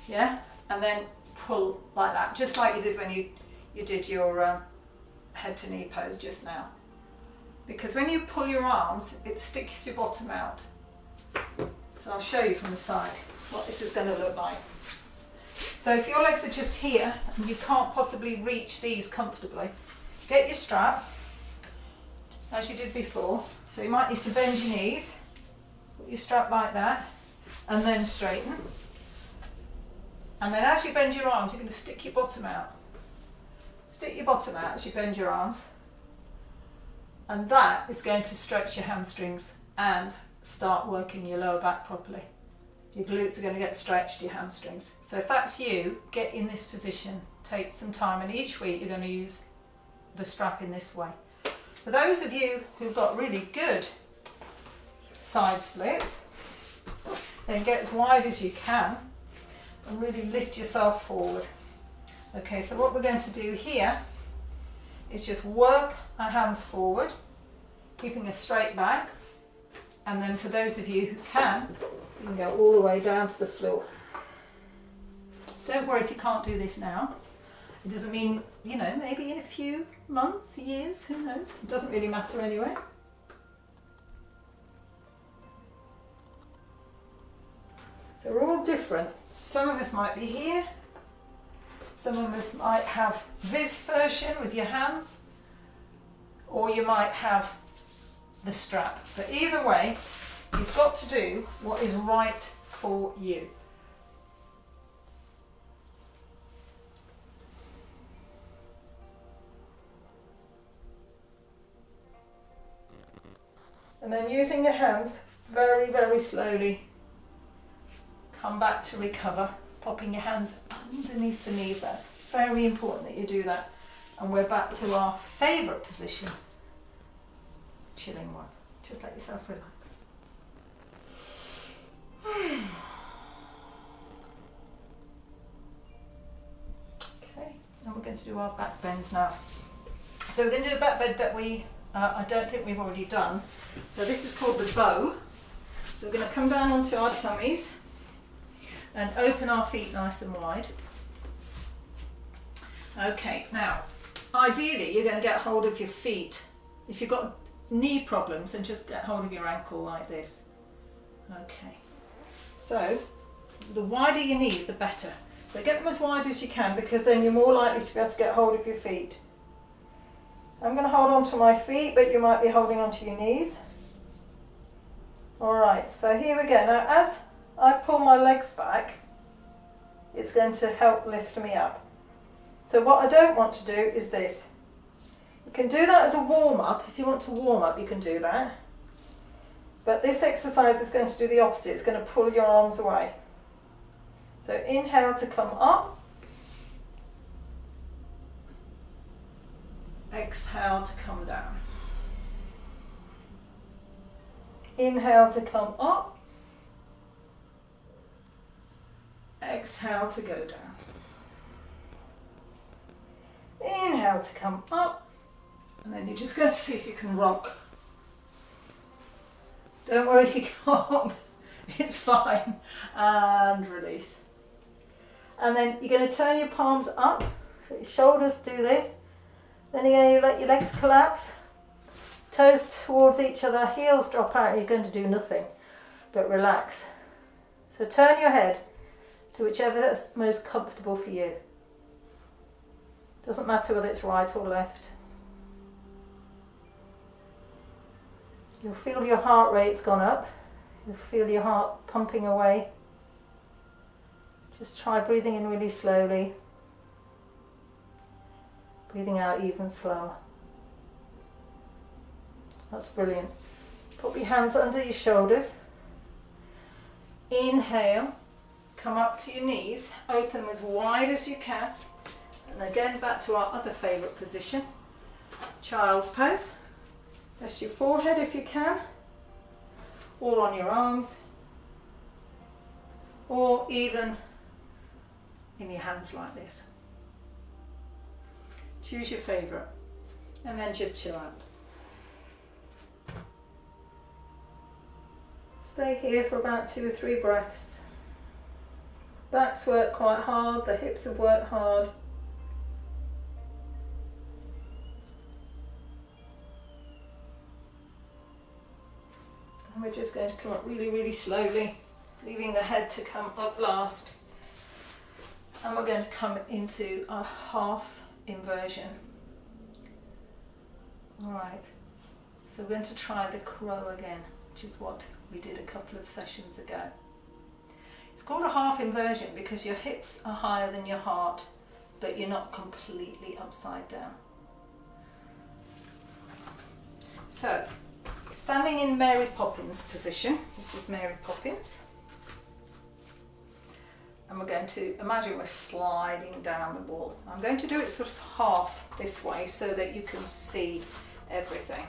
Yeah? And then pull like that, just like you did when you did your head to knee pose just now. Because when you pull your arms, it sticks your bottom out. So I'll show you from the side what this is going to look like. So if your legs are just here and you can't possibly reach these comfortably, get your strap as you did before. So you might need to bend your knees, put your strap like that, and then straighten. And then as you bend your arms, you're going to stick your bottom out. Stick your bottom out as you bend your arms. And that is going to stretch your hamstrings and start working your lower back properly. Your glutes are going to get stretched, your hamstrings. So if that's you, get in this position, take some time, and each week you're going to use the strap in this way. For those of you who've got really good side splits, then get as wide as you can and really lift yourself forward. Okay, so what we're going to do here is just work our hands forward, keeping a straight back, and then for those of you who can, you can go all the way down to the floor. Don't worry if you can't do this now. It doesn't mean, you know, maybe in a few months, years, who knows? It doesn't really matter anyway. So we're all different. Some of us might be here. Some of us might have this version with your hands, or you might have the strap. But either way, you've got to do what is right for you. And then using your hands, very, very slowly, come back to recover, popping your hands underneath the knees. That's very important that you do that. And we're back to our favourite position, chilling one. Just let yourself relax. Okay, now we're going to do our back bends now. So we're going to do a back bend that I don't think we've already done. So this is called the bow. So we're going to come down onto our tummies and open our feet nice and wide. Okay, now ideally you're going to get hold of your feet. If you've got knee problems, then just get hold of your ankle like this. Okay, so the wider your knees, the better. So get them as wide as you can, because then you're more likely to be able to get hold of your feet. I'm going to hold on to my feet, but you might be holding on to your knees. Alright, so here we go. Now as I pull my legs back, it's going to help lift me up. So what I don't want to do is this. You can do that as a warm-up. If you want to warm up, you can do that. But this exercise is going to do the opposite. It's going to pull your arms away. So inhale to come up. Exhale to come down. Inhale to come up. Exhale to go down. Inhale to come up. And then you're just going to see if you can rock. Don't worry if you can't. It's fine. And release. And then you're going to turn your palms up. So your shoulders do this. Then you're going to let your legs collapse. Toes towards each other, heels drop out, and you're going to do nothing but relax. So turn your head to whichever is most comfortable for you. Doesn't matter whether it's right or left. You'll feel your heart rate's gone up. You'll feel your heart pumping away. Just try breathing in really slowly. Breathing out even slower. That's brilliant. Put your hands under your shoulders. Inhale, come up to your knees, open them as wide as you can, And again, back to our other favourite position, child's pose. Rest your forehead if you can, or on your arms, or even in your hands like this. Choose your favourite, and then just chill out. Stay here for about 2 or 3 breaths. Back's worked quite hard, the hips have worked hard. And we're just going to come up really, really slowly, leaving the head to come up last. And we're going to come into a half inversion. Alright, so we're going to try the crow again, which is what we did a couple of sessions ago. It's called a half inversion because your hips are higher than your heart, but you're not completely upside down. So, standing in Mary Poppins position, this is Mary Poppins, and we're going to imagine we're sliding down the wall. I'm going to do it sort of half this way so that you can see everything.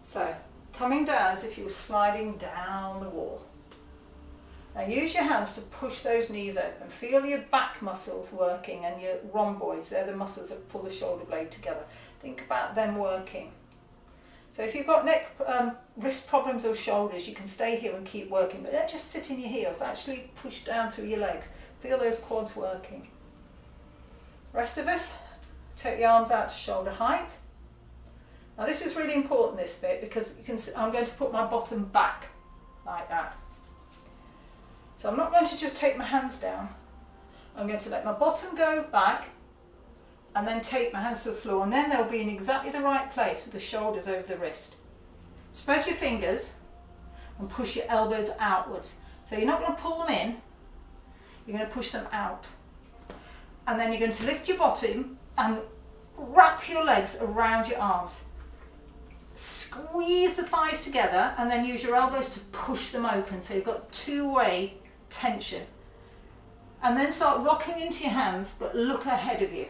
So, coming down as if you were sliding down the wall. Now use your hands to push those knees open. Feel your back muscles working and your rhomboids, they're the muscles that pull the shoulder blade together. Think about them working. So if you've got neck, wrist problems or shoulders, you can stay here and keep working, but don't just sit in your heels, actually push down through your legs. Feel those quads working. Rest of us, take the arms out to shoulder height. Now this is really important, this bit, because you can see, I'm going to put my bottom back like that. So I'm not going to just take my hands down. I'm going to let my bottom go back and then take my hands to the floor, and then they'll be in exactly the right place with the shoulders over the wrist. Spread your fingers and push your elbows outwards. So you're not going to pull them in, you're going to push them out. And then you're going to lift your bottom and wrap your legs around your arms. Squeeze the thighs together and then use your elbows to push them open, so you've got two-way tension. And then start rocking into your hands, but look ahead of you.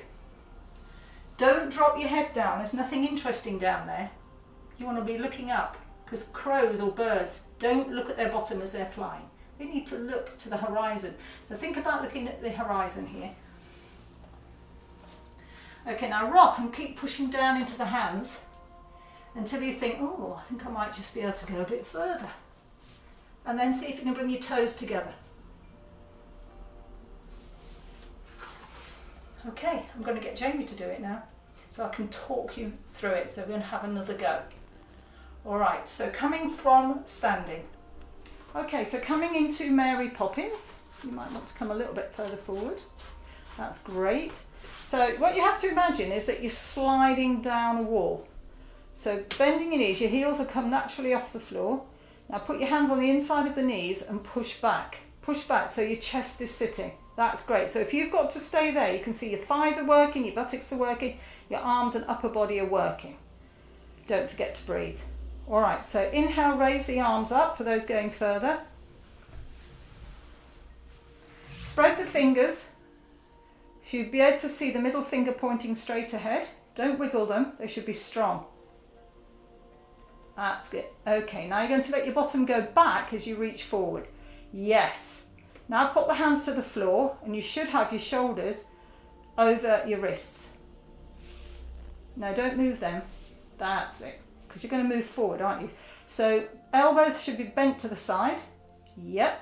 Don't drop your head down, there's nothing interesting down there. You want to be looking up, because crows or birds don't look at their bottom as they're flying. They need to look to the horizon. So think about looking at the horizon here. Okay, now rock and keep pushing down into the hands until you think, oh, I think I might just be able to go a bit further. And then see if you can bring your toes together. Okay, I'm going to get Jamie to do it now, so I can talk you through it. So we're going to have another go. Alright, so coming from standing. Okay, so coming into Mary Poppins, you might want to come a little bit further forward. That's great. So what you have to imagine is that you're sliding down a wall. So bending your knees, your heels will come naturally off the floor. Now put your hands on the inside of the knees and push back. Push back so your chest is sitting. That's great. So if you've got to stay there, you can see your thighs are working, your buttocks are working, your arms and upper body are working. Don't forget to breathe. All right, so inhale, raise the arms up for those going further. Spread the fingers. You should be able to see the middle finger pointing straight ahead. Don't wiggle them, they should be strong. That's it. Okay, now you're going to let your bottom go back as you reach forward. Yes. Now put the hands to the floor and you should have your shoulders over your wrists. No, don't move them. That's it. Because you're going to move forward, aren't you? So elbows should be bent to the side. Yep.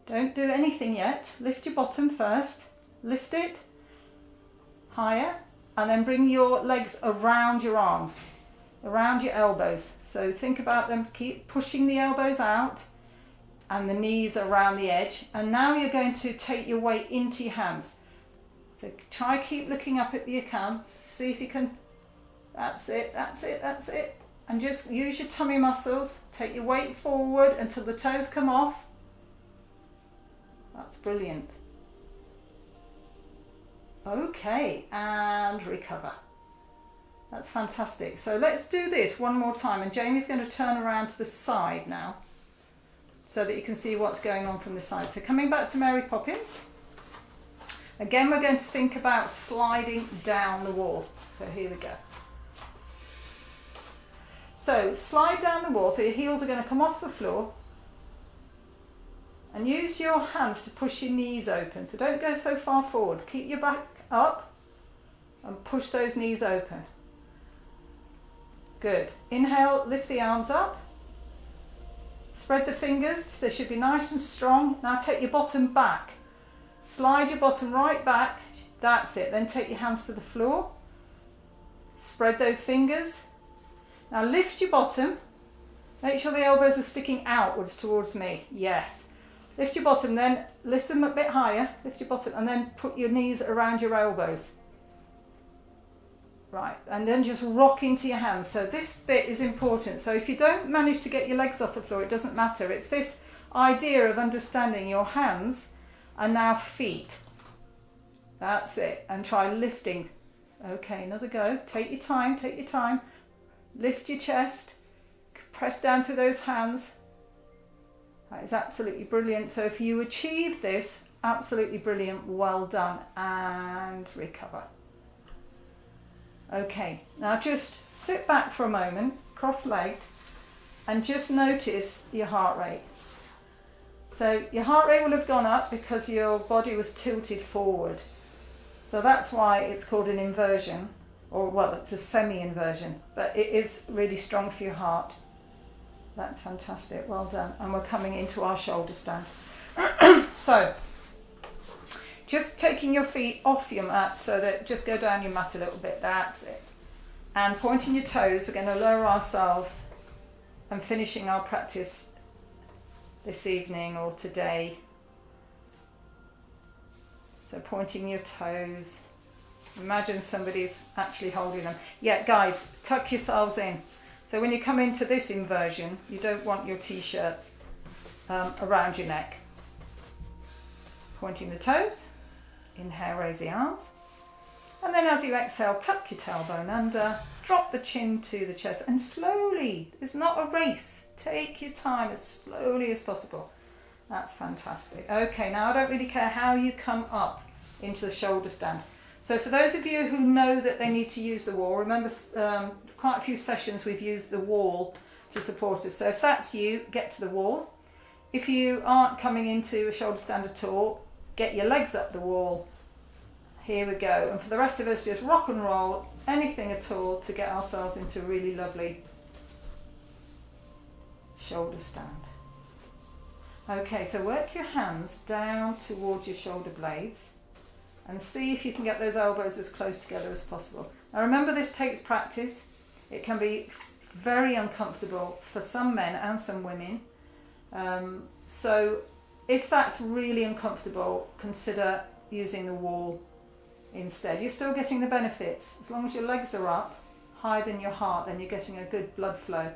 Don't do anything yet. Lift your bottom first. Lift it higher and then bring your legs around your arms, around your elbows. So think about them. Keep pushing the elbows out and the knees around the edge. And now you're going to take your weight into your hands. So try keep looking up if you can. See if you can. That's it, that's it, that's it. And just use your tummy muscles. Take your weight forward until the toes come off. That's brilliant. Okay, and recover. That's fantastic. So let's do this one more time. And Jamie's going to turn around to the side now, so that you can see what's going on from the side. So coming back to Mary Poppins. Again, we're going to think about sliding down the wall. So here we go. So slide down the wall, so your heels are going to come off the floor, and use your hands to push your knees open. So don't go so far forward. Keep your back up and push those knees open. Good. Inhale, lift the arms up. Spread the fingers, they should be nice and strong. Now take your bottom back. Slide your bottom right back. That's it. Then take your hands to the floor. Spread those fingers. Now lift your bottom. Make sure the elbows are sticking outwards towards me. Yes. Lift your bottom, then lift them a bit higher. Lift your bottom and then put your knees around your elbows. Right, and then just rock into your hands. So this bit is important. So if you don't manage to get your legs off the floor, it doesn't matter. It's this idea of understanding your hands and now feet. That's it. And try lifting. Okay, another go. Take your time, take your time. Lift your chest. Press down through those hands. That is absolutely brilliant. So if you achieve this, absolutely brilliant. Well done. And recover. Okay, now just sit back for a moment, cross-legged, and just notice your heart rate. So your heart rate will have gone up because your body was tilted forward. So that's why it's called an inversion, or well, it's a semi-inversion, but it is really strong for your heart. That's fantastic, well done. And we're coming into our shoulder stand. So, just taking your feet off your mat so that just go down your mat a little bit, that's it. And pointing your toes, we're going to lower ourselves and finishing our practice this evening or today. So pointing your toes. Imagine somebody's actually holding them. Yeah, guys, tuck yourselves in. So when you come into this inversion, you don't want your t-shirts around your neck. Pointing the toes. Inhale, raise the arms. And then as you exhale, tuck your tailbone under, drop the chin to the chest, and slowly, it's not a race, take your time as slowly as possible. That's fantastic. Okay, now I don't really care how you come up into the shoulder stand. So for those of you who know that they need to use the wall, remember quite a few sessions we've used the wall to support us. So if that's you, get to the wall. If you aren't coming into a shoulder stand at all, get your legs up the wall. Here we go. And for the rest of us, just rock and roll, anything at all to get ourselves into a really lovely shoulder stand. Okay, so work your hands down towards your shoulder blades and see if you can get those elbows as close together as possible. Now remember, this takes practice. It can be very uncomfortable for some men and some women. So if that's really uncomfortable, consider using the wall instead. You're still getting the benefits. As long as your legs are up, higher than your heart, then you're getting a good blood flow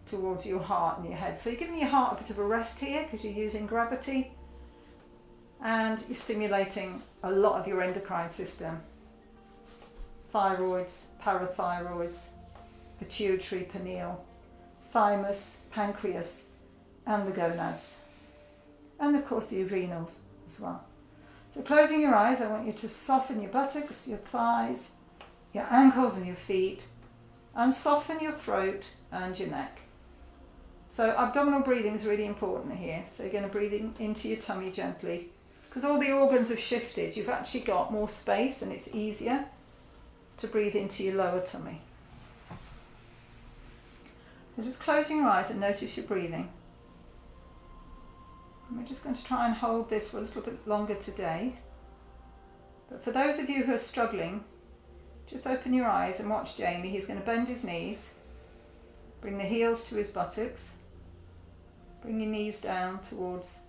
towards your heart and your head. So you're giving your heart a bit of a rest here because you're using gravity, and you're stimulating a lot of your endocrine system. Thyroids, parathyroids, pituitary, pineal, thymus, pancreas, and the gonads. And of course the adrenals as well. So closing your eyes, I want you to soften your buttocks, your thighs, your ankles and your feet, and soften your throat and your neck. So abdominal breathing is really important here. So you're going to breathe into your tummy gently. Because all the organs have shifted, you've actually got more space and it's easier to breathe into your lower tummy. So just closing your eyes and notice your breathing. And we're just going to try and hold this for a little bit longer today. But for those of you who are struggling, just open your eyes and watch Jamie. He's going to bend his knees, bring the heels to his buttocks, bring your knees down towards,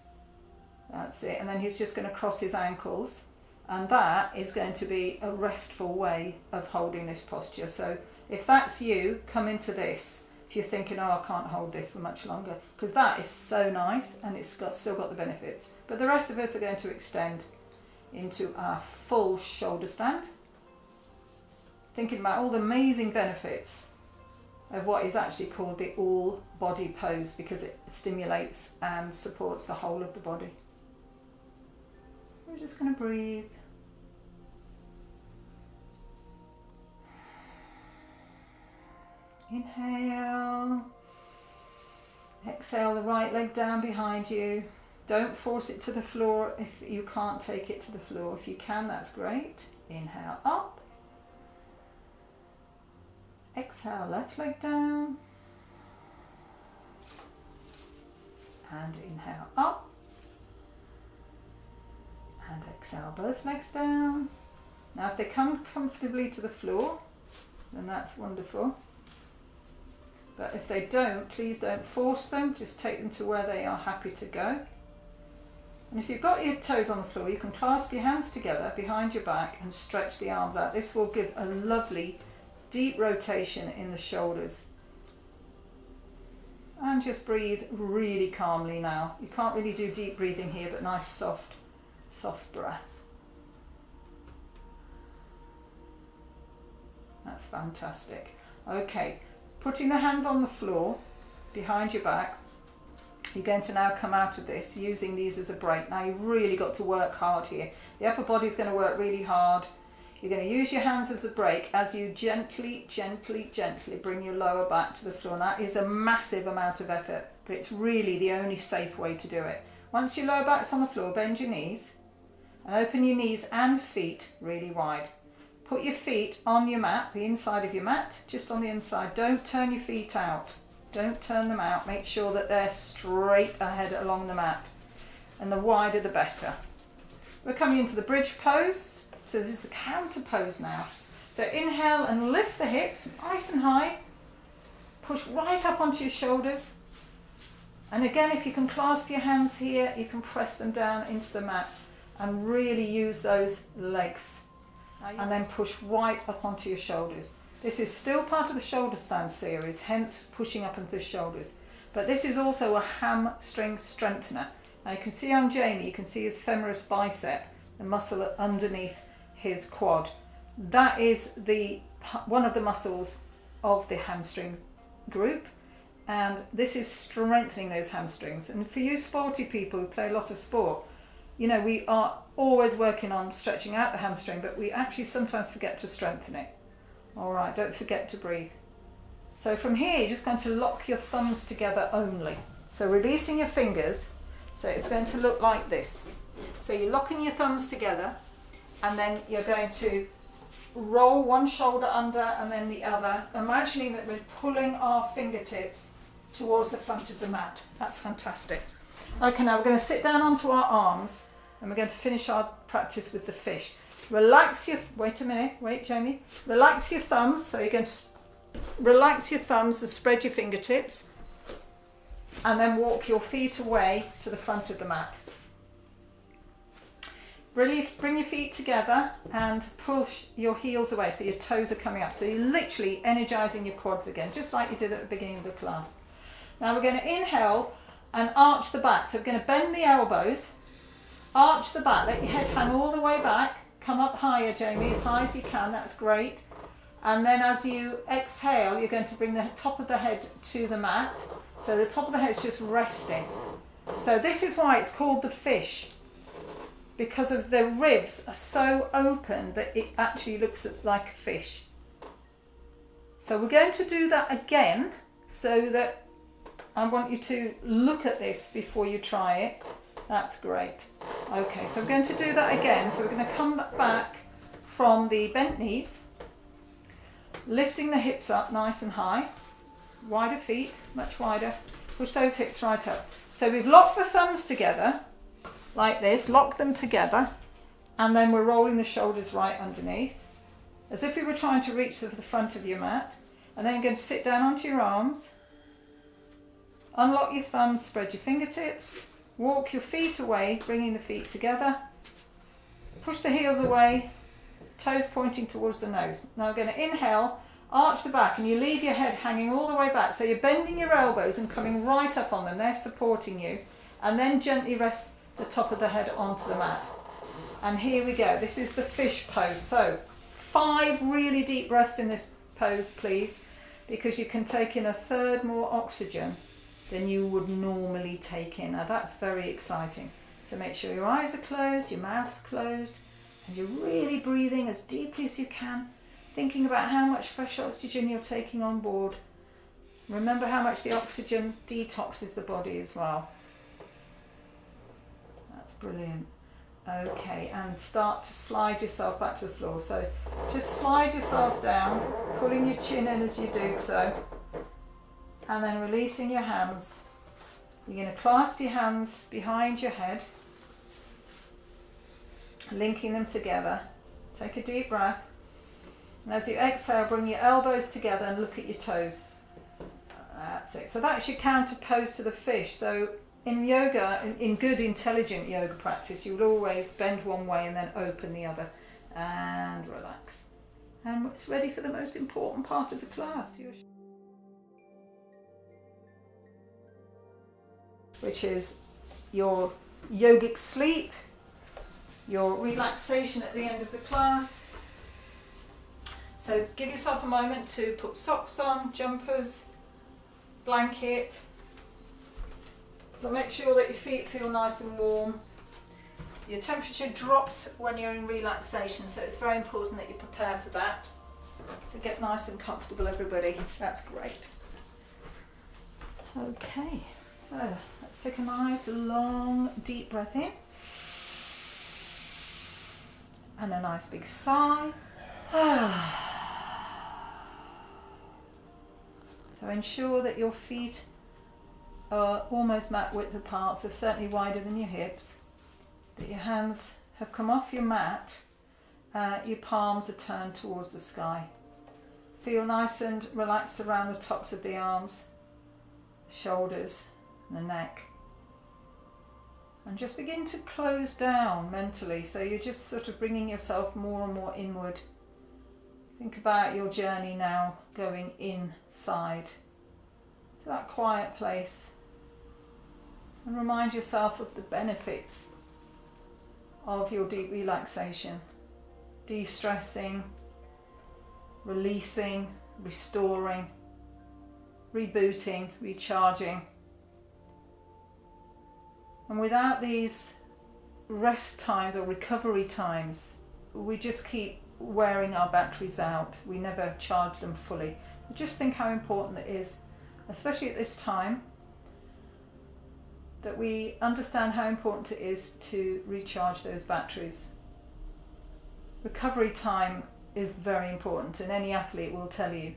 that's it, and then he's just going to cross his ankles, and that is going to be a restful way of holding this posture. So if that's you, come into this. If you're thinking, oh, I can't hold this for much longer, because that is so nice and it's still got the benefits. But the rest of us are going to extend into our full shoulder stand, thinking about all the amazing benefits of what is actually called the all body pose, because it stimulates and supports the whole of the body. We're just going to breathe Inhale. Exhale the right leg down behind you. Don't force it to the floor if you can't take it to the floor. If you can, that's great. Inhale up. Exhale left leg down. And inhale up. And exhale both legs down. Now if they come comfortably to the floor, then that's wonderful. But if they don't, please don't force them. Just take them to where they are happy to go. And if you've got your toes on the floor, you can clasp your hands together behind your back and stretch the arms out. This will give a lovely deep rotation in the shoulders. And just breathe really calmly now. You can't really do deep breathing here, but nice soft breath. That's fantastic. Okay, putting the hands on the floor behind your back, you're going to now come out of this using these as a break. Now you've really got to work hard here. The upper body's going to work really hard. You're going to use your hands as a break as you gently bring your lower back to the floor. And that is a massive amount of effort, but it's really the only safe way to do it. Once your lower back's on the floor, bend your knees and open your knees and feet really wide. Put your feet on your mat, the inside of your mat, just on the inside. Don't turn your feet out. Don't turn them out. Make sure that they're straight ahead along the mat. And the wider the better. We're coming into the bridge pose. So this is the counter pose now. So inhale and lift the hips nice and high. Push right up onto your shoulders. And again, if you can clasp your hands here, you can press them down into the mat and really use those legs. And then push right up onto your shoulders. This is still part of the shoulder stand series, hence pushing up into the shoulders. But this is also a hamstring strengthener. Now you can see on Jamie, you can see his femoris bicep, the muscle underneath his quad. That is one of the muscles of the hamstring group. And this is strengthening those hamstrings. And for you sporty people who play a lot of sport, you know, we are always working on stretching out the hamstring, but we actually sometimes forget to strengthen it. All right, don't forget to breathe. So from here, you're just going to lock your thumbs together only. So releasing your fingers, so it's going to look like this. So you're locking your thumbs together, and then you're going to roll one shoulder under and then the other, imagining that we're pulling our fingertips towards the front of the mat. That's fantastic. Okay, now we're going to sit down onto our arms and we're going to finish our practice with the fish. Relax your, wait Jamie, relax your thumbs. So you're going to relax your thumbs and spread your fingertips and then walk your feet away to the front of the mat. Really bring your feet together and push your heels away so your toes are coming up. So you're literally energizing your quads again, just like you did at the beginning of the class. Now we're going to inhale and arch the back. So we're going to bend the elbows, arch the back, let your head hang all the way back, come up higher, Jamie, as high as you can, that's great. And then as you exhale, you're going to bring the top of the head to the mat. So the top of the head is just resting. So this is why it's called the fish, because of the ribs are so open that it actually looks like a fish. So we're going to do that again, so that I want you to look at this before you try it. That's great. Okay, so we're going to do that again. So we're going to come back from the bent knees, lifting the hips up nice and high, wider feet, much wider. Push those hips right up. So we've locked the thumbs together like this, lock them together, and then we're rolling the shoulders right underneath, as if we were trying to reach to the front of your mat. And then you're going to sit down onto your arms, unlock your thumbs, spread your fingertips, walk your feet away, bringing the feet together, push the heels away, toes pointing towards the nose. Now we're going to inhale, arch the back, and you leave your head hanging all the way back. So you're bending your elbows and coming right up on them, they're supporting you, and then gently rest the top of the head onto the mat. And here we go, this is the fish pose. So 5 really deep breaths in this pose, please, because you can take in a third more oxygen than you would normally take in. Now that's very exciting. So make sure your eyes are closed, your mouth's closed, and you're really breathing as deeply as you can, thinking about how much fresh oxygen you're taking on board Remember how much the oxygen detoxes the body as well. That's brilliant. Okay, and start to slide yourself back to the floor. So just slide yourself down, pulling your chin in as you do so, and then releasing your hands. You're going to clasp your hands behind your head, linking them together. Take a deep breath. And as you exhale, bring your elbows together and look at your toes. That's it. So that's your counter pose to the fish. So in yoga, in good intelligent yoga practice, you would always bend one way and then open the other and relax. And it's ready for the most important part of the class, which is your yogic sleep, your relaxation at the end of the class. So give yourself a moment to put socks on, jumpers, blanket. So make sure that your feet feel nice and warm. Your temperature drops when you're in relaxation, so it's very important that you prepare for that. So get nice and comfortable, everybody. That's great. Okay, so let's take a nice long deep breath in. And a nice big sigh. So ensure that your feet are almost mat width apart, so certainly wider than your hips. That your hands have come off your mat, your palms are turned towards the sky. Feel nice and relaxed around the tops of the arms, shoulders, and the neck. And just begin to close down mentally, so you're just sort of bringing yourself more and more inward. Think about your journey now going inside to that quiet place, and remind yourself of the benefits of your deep relaxation, de-stressing, releasing, restoring, rebooting, recharging. And without these rest times or recovery times, we just keep wearing our batteries out. We never charge them fully. So just think how important it is, especially at this time, that we understand how important it is to recharge those batteries. Recovery time is very important, and any athlete will tell you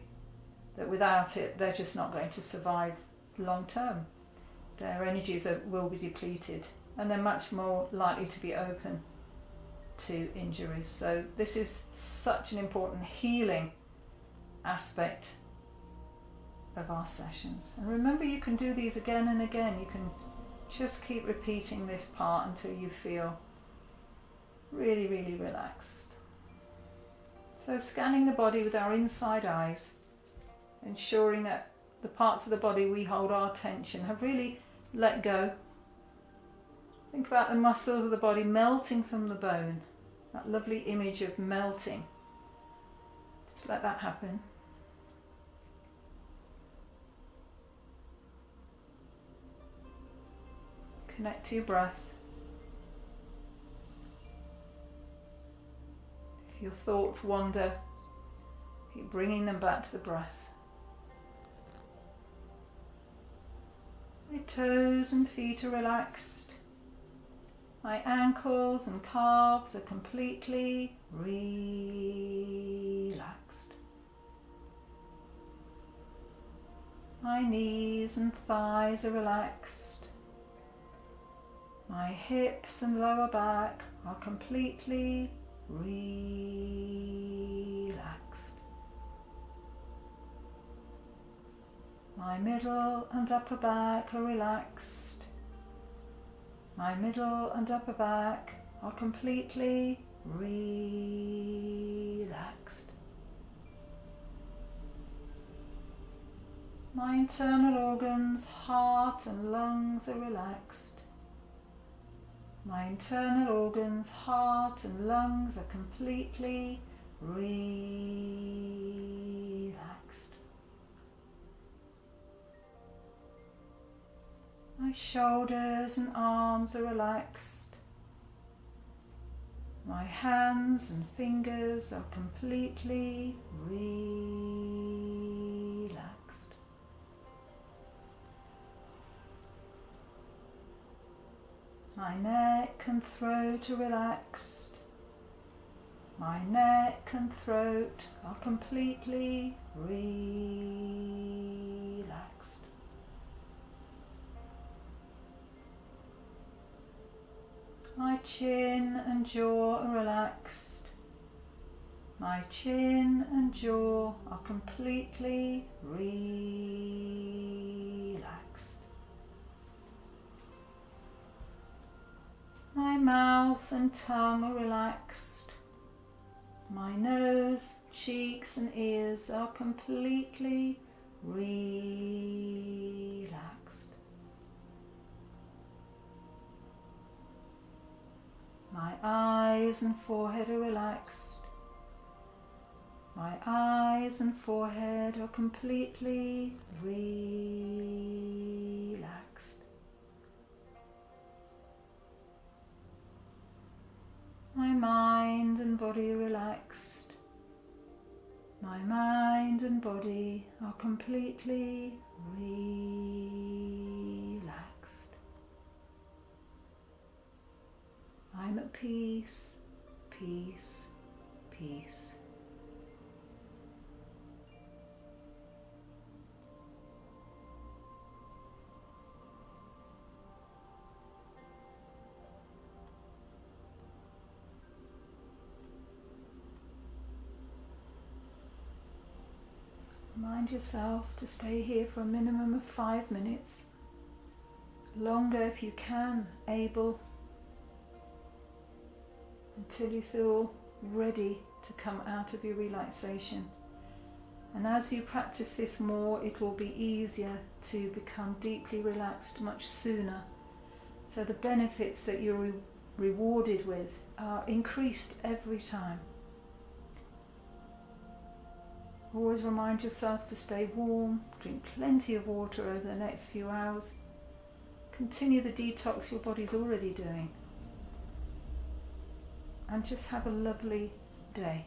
that without it, they're just not going to survive long term. Their energies will be depleted, and they're much more likely to be open to injuries. So this is such an important healing aspect of our sessions. And remember, you can do these again and again. You can just keep repeating this part until you feel really, really relaxed. So scanning the body with our inside eyes, ensuring that the parts of the body we hold our attention have really let go. Think about the muscles of the body melting from the bone, that lovely image of melting. Just let that happen. Connect to your breath. If your thoughts wander, keep bringing them back to the breath. My toes and feet are relaxed. My ankles and calves are completely relaxed. My knees and thighs are relaxed. My hips and lower back are completely relaxed. My middle and upper back are relaxed. My middle and upper back are completely relaxed. My internal organs, heart and lungs are relaxed. My internal organs, heart and lungs are completely relaxed. My shoulders and arms are relaxed. My hands and fingers are completely relaxed. My neck and throat are relaxed. My neck and throat are completely relaxed. My chin and jaw are relaxed. My chin and jaw are completely relaxed. My mouth and tongue are relaxed. My nose, cheeks and ears are completely relaxed. My eyes and forehead are relaxed. My eyes and forehead are completely relaxed. My mind and body are relaxed. My mind and body are completely relaxed. I'm at peace, peace, peace. Remind yourself to stay here for a minimum of 5 minutes, longer if you can, able, until you feel ready to come out of your relaxation. And as you practice this more, it will be easier to become deeply relaxed much sooner. So the benefits that you're rewarded with are increased every time. Always remind yourself to stay warm, drink plenty of water over the next few hours. Continue the detox your body's already doing. And just have a lovely day.